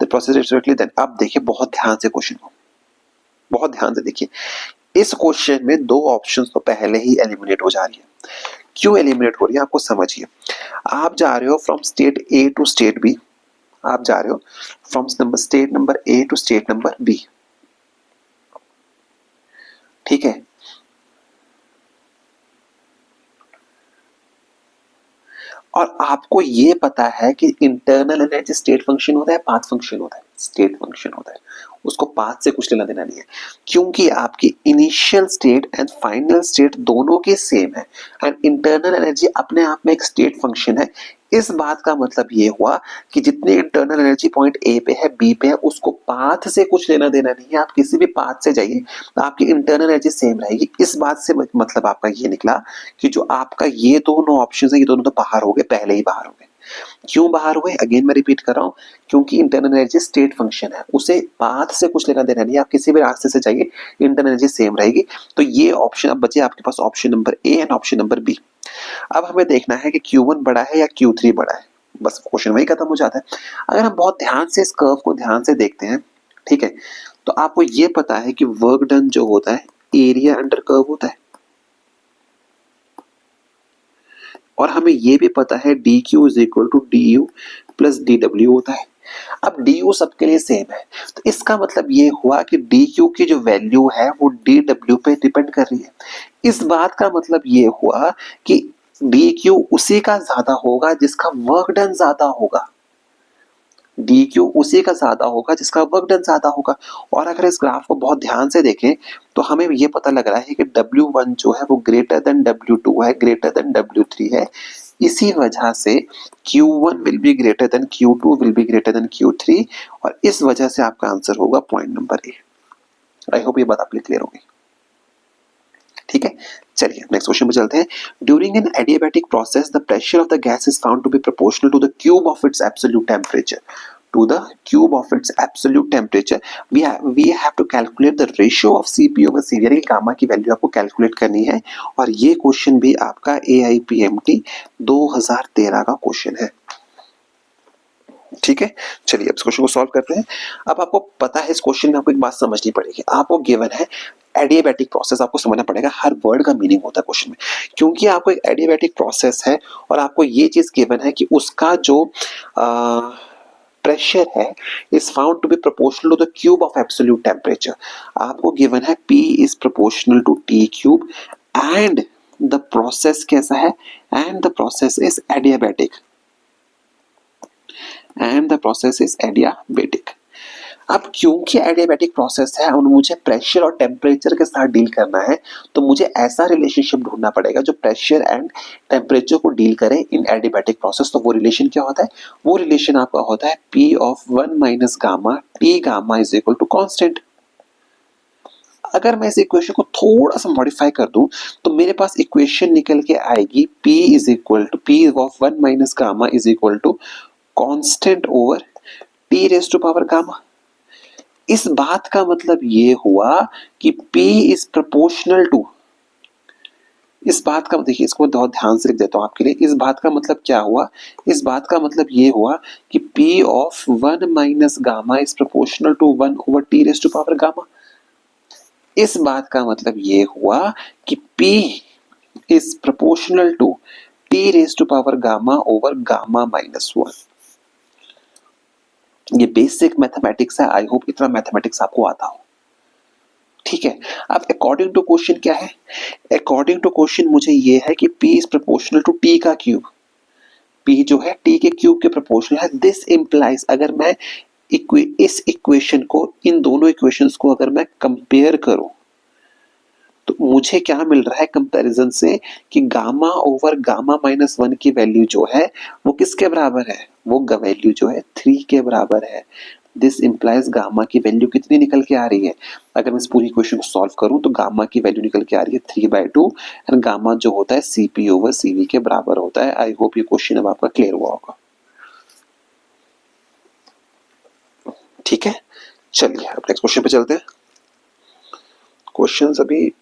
Speaker 1: the process is directly then. अब देखिए बहुत ध्यान से question को, बहुत ध्यान से देखिए। इस क्वेश्चन में दो ऑप्शंस तो पहले ही एलिमिनेट हो जा रही है। क्यों एलिमिनेट हो रही है आपको समझिए। आप जा रहे हो from state A to state B, आप जा रहे हो from state number A to state number B, ठीक है। और आपको ये पता है कि इंटरनल एनर्जी स्टेट फंक्शन होता है, पाथ फंक्शन होता है, स्टेट फंक्शन होता है, उसको पाथ से कुछ लेना देना नहीं है, क्योंकि आपकी initial state and final state दोनों के सेम है, एंड इंटरनल एनर्जी अपने आप में एक स्टेट फंक्शन है। इस बात का मतलब ये हुआ कि जितनी इंटरनल एनर्जी पॉइंट ए पे है, बी पे है, उसको पाथ से कुछ लेना देना नहीं है। आप किसी भी पाथ से जाइए, आपकी इंटरनल एनर्जी सेम रहेगी। इस बात से मतलब आपका ये निकला कि जो आपका ये दोनों ऑप्शन है, ये दोनों तो बाहर हो गए, पहले ही बाहर हो गए। क्यों बाहर हुए, अगेन मैं रिपीट कर रहा हूं, क्योंकि इंटरनल एनर्जी स्टेट फंक्शन है, उसे पाथ से कुछ लेना देना नहीं है। आप किसी भी रास्ते से जाइए, इंटरनल एनर्जी सेम रहेगी। तो ये ऑप्शन अब बचे आपके पास, option number A and option number B. अब हमें देखना है कि Q1 बड़ा है या Q3 बड़ा है, बस क्वेश्चन वही खत्म हो जाता है। अगर हम बहुत ध्यान से इस कर्व को ध्यान से देखते हैं, ठीक है, तो आपको ये पता है कि वर्क डन जो होता है एरिया अंडर कर्व होता है, और हमें ये भी पता है dq is equal to du plus dw होता है। अब du सबके लिए सेम है, तो इसका मतलब ये हुआ कि dq की जो वैल्यू है वो dw पे डिपेंड कर रही है। इस बात का मतलब ये हुआ कि dq उसी का ज्यादा होगा जिसका वर्क डन ज्यादा होगा, dq उसी का ज्यादा होगा जिसका वर्क डन ज्यादा होगा। और अगर इस ग्राफ को बहुत ध्यान से देखें तो हमें ये पता लग रहा है कि W1 जो है वो ग्रेटर देन W2 है, ग्रेटर देन W3 है। इसी वजह से Q1 will be greater than Q2 will be greater than Q3, और इस वजह से आपका आंसर होगा point number A. I hope ये बात आपके क्लियर होगी। ठीक है, चलिए नेक्स्ट क्वेश्चन पे चलते हैं। During an adiabatic process the pressure of the gas is found to be proportional to the cube of its absolute temperature, to the cube of its absolute temperature. We have to calculate the ratio of Cp over Cv, यानी gamma की value आपको calculate करनी है, और ये question भी आपका AIPMT 2013 का क्वेश्चन है। ठीक है, चलिए अब इस क्वेश्चन को सॉल्व करते हैं। अब आपको पता है इस क्वेश्चन में आपको एक बात समझनी पड़ेगी। आपको गिवन है एडियाबैटिक प्रोसेस, आपको समझना पड़ेगा हर वर्ड का मीनिंग होता है क्वेश्चन में, क्योंकि आपको एक एडियाबैटिक प्रोसेस है और आपको ये चीज गिवन है कि उसका जो प्रेशर है is found to be proportional to the cube of absolute temperature. आपको गिवन है P is proportional to T cube, and the process कैसा है, and the process is adiabatic, and the process is adiabatic. अब क्योंकि adiabatic process है और मुझे pressure और टेम्परेचर के साथ डील करना है, तो मुझे ऐसा रिलेशनशिप ढूंढना पड़ेगा जो प्रेशर एंड टेम्परेचर को डील करे इन एडियाबैटिक प्रोसेस। तो वो रिलेशन क्या होता है? वो रिलेशन आपका होता है P of 1 minus gamma, T gamma is equal to constant. अगर मैं इस इक्वेशन को थोड़ा सा मॉडिफाई कर दूं तो मेरे पास इक्वेशन निकल के आएगी P is equal to P of 1 minus gamma is equal to constant over T raise to power gamma. इस बात का मतलब ये हुआ कि P इज प्रोपोर्शनल टू, इस बात का देखिए, इसको बहुत ध्यान से लिख देता हूं आपके लिए। इस बात का मतलब क्या हुआ? इस बात का मतलब ये हुआ कि P of 1 minus gamma is proportional to 1 over T raise to power gamma. इस बात का मतलब ये हुआ कि P is proportional to T raise to power gamma over gamma minus 1। ये बेसिक मैथमेटिक्स है। आई होप इतना मैथमेटिक्स आपको आता हो। ठीक है, अब अकॉर्डिंग टू क्वेश्चन क्या है? अकॉर्डिंग टू क्वेश्चन मुझे ये है कि P is proportional to T का क्यूब। P जो है T के क्यूब के प्रोपोर्शनल है। दिस इंप्लाइज, अगर मैं इस इक्वेशन को, इन दोनों इक्वेशंस को अगर मैं कंपेयर करूं तो मुझे क्या मिल रहा है कंपैरिजन से कि गामा ओवर गामा माइनस 1 की वैल्यू जो है वो किसके बराबर है? वो वैल्यू जो है 3 के बराबर है। दिस इंप्लाइज गामा की वैल्यू कितनी निकल के आ रही है? अगर मैं इस पूरी इक्वेशन को सॉल्व करूं तो गामा की वैल्यू निकल के आ रही है 3/2 एंड गामा जो होता है Cp ओवर Cv के बराबर होता है। आई होप ये क्वेश्चन अब आपका क्लियर हुआ होगा। ठीक है, चलिए अब नेक्स्ट क्वेश्चन पे चलते हैं। क्वेश्चंस अभी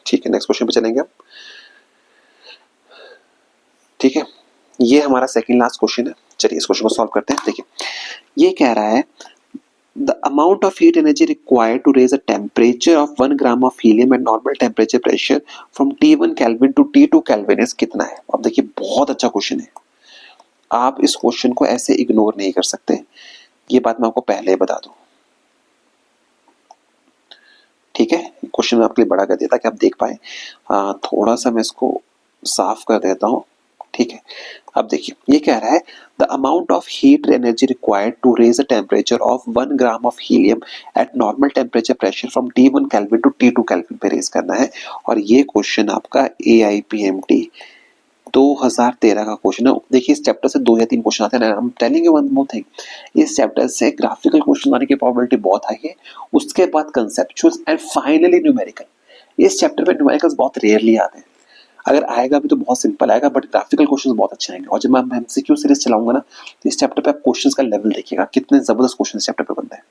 Speaker 1: ठीक है, नेक्स्ट क्वेश्चन पे चलेंगे हम। ठीक है, ये हमारा सेकंड लास्ट क्वेश्चन है। चलिए इस क्वेश्चन को सॉल्व करते हैं। देखिए, ये कह रहा है the amount of heat energy required to raise a temperature of 1 gram of helium at normal temperature pressure from T1 Kelvin to T2 Kelvin is कितना है? अब देखिए, बहुत अच्छा क्वेश्चन है। आप इस क्वेश्चन को ऐसे इग्नोर नहीं कर सकते। ये बात मैं आपको पहले ही बता दूं। ठीक है, क्वेश्चन मैं आपके लिए बड़ा कर दिया ताकि आप देख पाए। थोड़ा सा मैं इसको साफ कर देता हूँ। ठीक है, अब देखिए ये कह रहा है the amount of heat energy required to raise a temperature of 1 gram of helium at normal temperature pressure from T1 kelvin to T2 kelvin पे रेज करना है। और ये क्वेश्चन आपका AIPMT 2013 का क्वेश्चन है। देखिए, इस चैप्टर से 2 या 3 क्वेश्चन आते हैं। I am telling you one more thing, इस चैप्टर से ग्राफिकल क्वेश्चन आने की प्रोबेबिलिटी बहुत हाई है। उसके बाद कंसेप्चुअल एंड फाइनली न्यूमेरिकल। इस चैप्टर में न्यूमेरिकल्स बहुत रेयरली आते हैं। अगर आएगा भी तो बहुत सिंपल आएगा, बट ग्राफिकल क्वेश्चंस बहुत अच्छे आएंगे। और जब मैं एमसीक्यू सीरीज चलाऊंगा ना तो इस चैप्टर पे आप क्वेश्चंस का लेवल देखिएगा, कितने जबरदस्त क्वेश्चन इस चैप्टर पे बनते हैं।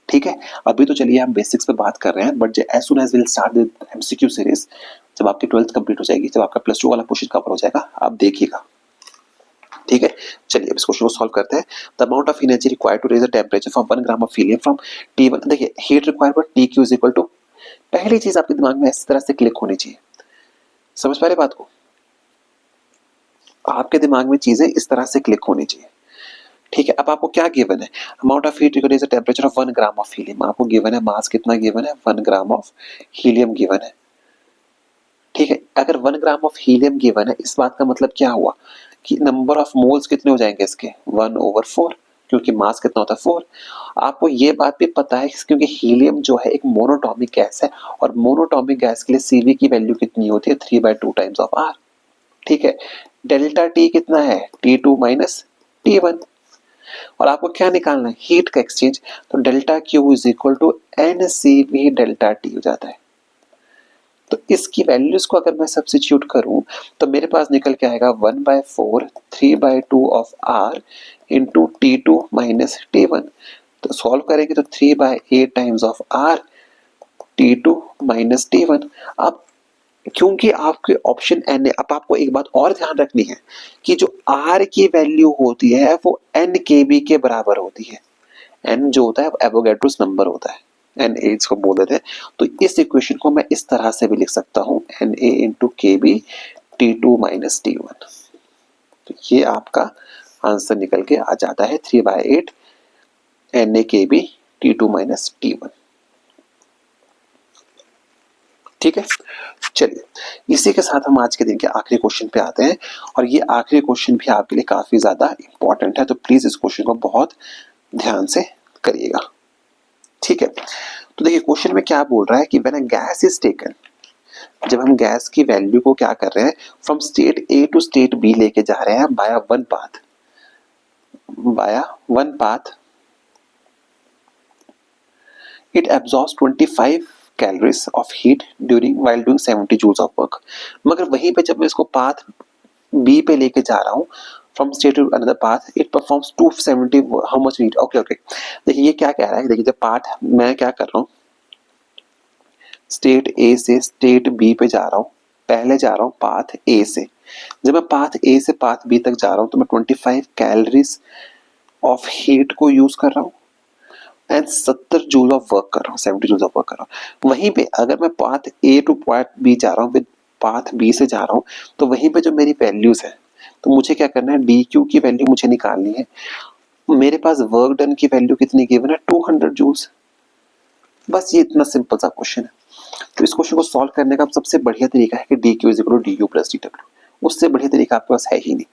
Speaker 1: ठीक है, अभी तो चलिए हम बेसिक्स पे बात कर रहे हैं, but as soon as will start the MCQ series, जब आपकी 12th कंप्लीट हो जाएगी, जब आपका +2 वाला क्वेश्चन कवर हो जाएगा, आप देखिएगा। ठीक है, चलिए अब इस क्वेश्चन को सॉल्व करते हैं। The amount of energy required to raise the temperature from 1 gram of helium from T1। देखिए, heat required for TQ is equal to, पहली चीज आपके दिमाग में इस तरह से क्लिक होनी चाहिए। समझ पा रहे बात को? आपके दिमाग में चीजें इस तरह से क्लिक होनी चाहिए। ठीक है, अब आपको क्या गिवन है? Amount of heat required is the temperature of 1 gram of helium. आपको गिवन है मास कितना गिवन है? 1 ग्राम ऑफ हीलियम गिवन है। ठीक है, अगर 1 ग्राम ऑफ हीलियम गिवन है, इस बात का मतलब क्या हुआ कि नंबर ऑफ मोल्स कितने हो जाएंगे इसके? 1/4, क्योंकि मास कितना होता है 4। आपको ये बात भी पता है क्योंकि हीलियम जो है एक मोनोटॉमिक गैस है और मोनोटॉमिक गैस के लिए Cv की वैल्यू कितनी होती है? 3/2 टाइम्स ऑफ R। ठीक है, डेल्टा T कितना है? T2 minus T1। और आपको क्या निकालना है? हीट का एक्सचेंज। तो delta Q is equal to NCV delta T हो जाता है। तो इसकी वैल्यूज को अगर मैं सब्स्टिट्यूट करूं तो मेरे पास निकल के आएगा 1/4 3/2 of R into T2 minus T1। तो सॉल्व करेंगे तो 3/8 times of R T2 minus T1। अब क्योंकि आपके ऑप्शन एन है, अब आपको एक बात और ध्यान रखनी है कि जो R की वैल्यू होती है वो NKB के बराबर होती है। N जो होता है एवोगैड्रोस नंबर होता है, Na इसको बोल देते हैं। तो इस इक्वेशन को मैं इस तरह से भी लिख सकता हूँ, Na into KB T2 minus T1। तो ये आपका आंसर निकल के आ जाता है 3/8 NaKB T2 माइनस T1। ठीक है, चलिए इसी के साथ हम आज के दिन के आखिरी क्वेश्चन पे आते हैं। और ये आखिरी क्वेश्चन भी आपके लिए काफी ज्यादा इंपॉर्टेंट है, तो प्लीज इस क्वेश्चन को बहुत ध्यान से करिएगा, ठीक है। तो देखिए क्वेश्चन में क्या बोल रहा है कि when a gas is taken, जब हम गैस की वैल्यू को क्या कर रहे हैं, from state A to state B लेके जा रहे हैं via one path, it absorbs 25 calories of heat during while doing 70 joules of work. मगर वहीं पे जब मैं इसको पाथ बी पे लेके जा रहा हूँ, from state to another path, it performs 270 how much heat. Okay okay, देखिए ये क्या कह रहा है, देखिए जब पाथ मैं क्या कर रहा हूँ, स्टेट ए से स्टेट बी पे जा रहा हूँ, पहले जा रहा हूँ पाथ ए से, जब मैं पाथ ए से पाथ बी तक जा रहा हूँ तो मैं 25 कैलोरीज ऑफ हीट को यूज कर रहा हूँ एंड 70 जूल ऑफ वर्क कर रहा हूँ, 70 जूल ऑफ वर्क कर रहा हूँ। वहीं पे अगर मैं path A to path B जा रहा हूँ, विद पाथ बी से जा रहा हूँ, तो वहीं पे जो मेरी वैल्यूज है, तो मुझे क्या करना है, डी क्यू की वैल्यू मुझे निकालनी है। मेरे पास वर्क डन की वैल्यू कितनी गिवन है, 200 जूल्स। बस ये इतना सिंपल सा क्वेश्चन है। तो इस क्वेश्चन को सॉल्व करने का सबसे बढ़िया तरीका है कि D Q is equal to D U plus D W. उससे बढ़िया तरीका आपके पास है ही नहीं।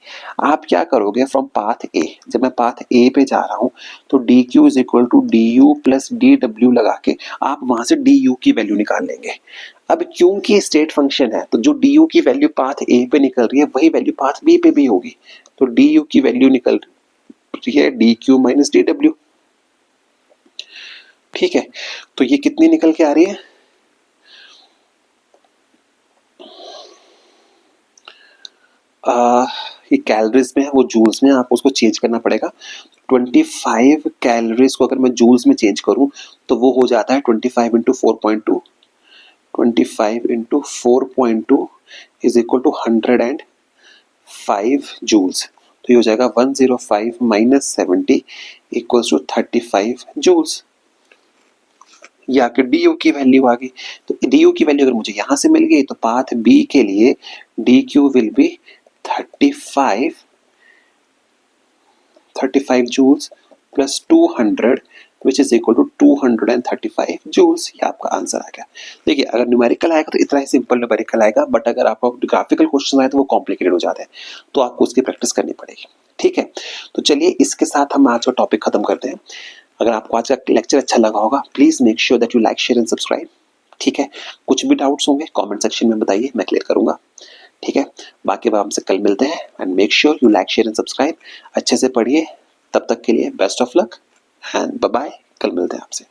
Speaker 1: आप क्या करोगे, फ्रॉम पाथ ए, जब मैं पाथ ए पे जा रहा हूं तो D Q is equal to D U plus D W लगा के आप वहां से डी यू की वैल्यू निकाल लेंगे। अब क्योंकि स्टेट फंक्शन है तो जो डी यू की वैल्यू पाथ ए पे निकल रही है वही वैल्यू पाथ बी पे भी होगी, तो डी यू की वैल्यू निकल रही है D Q minus D W, ठीक है। तो ये कितनी निकल के आ रही है, ये कैलोरीज में है, वो जूल्स में, आपको उसको चेंज करना पड़ेगा। 25 कैलोरीज को अगर मैं जूल्स में चेंज करूं तो वो हो जाता है 25 into 4.2, 25 into 4.2 is equal to 105 joules. तो ये हो जाएगा 105 माइनस 70 इक्वल्स टू 35 जूल्स। ये आपके डी यू की वैल्यू आ गई। तो डी यू की वैल्यू अगर मुझे यहां से मिल गई तो पाथ बी के लिए D Q will be 35 joules plus 200 which is equal to 235 joules। ये आपका आंसर आ गया। देखिए अगर न्यूमेरिकल आएगा तो इतना ही सिंपल न्यूमेरिकल आएगा, बट अगर आपको ग्राफिकल क्वेश्चन आए तो वो कॉम्प्लिकेटेड हो जाते हैं, तो आपको उसकी प्रैक्टिस करनी पड़ेगी, ठीक है। तो चलिए इसके साथ हम आज का टॉपिक खत्म करते हैं। अगर आपको आज का लेक्चर अच्छा लगा होगा please make sure that you like share and subscribe, ठीक है। कुछ भी डाउट्स होंगे कमेंट सेक्शन में बताइए, मैं क्लियर करूंगा, ठीक है। बाकी बात हमसे कल मिलते हैं and make sure you like share and subscribe. अच्छे से पढ़िए, तब तक के लिए best of luck and bye bye, कल मिलते हैं आपसे।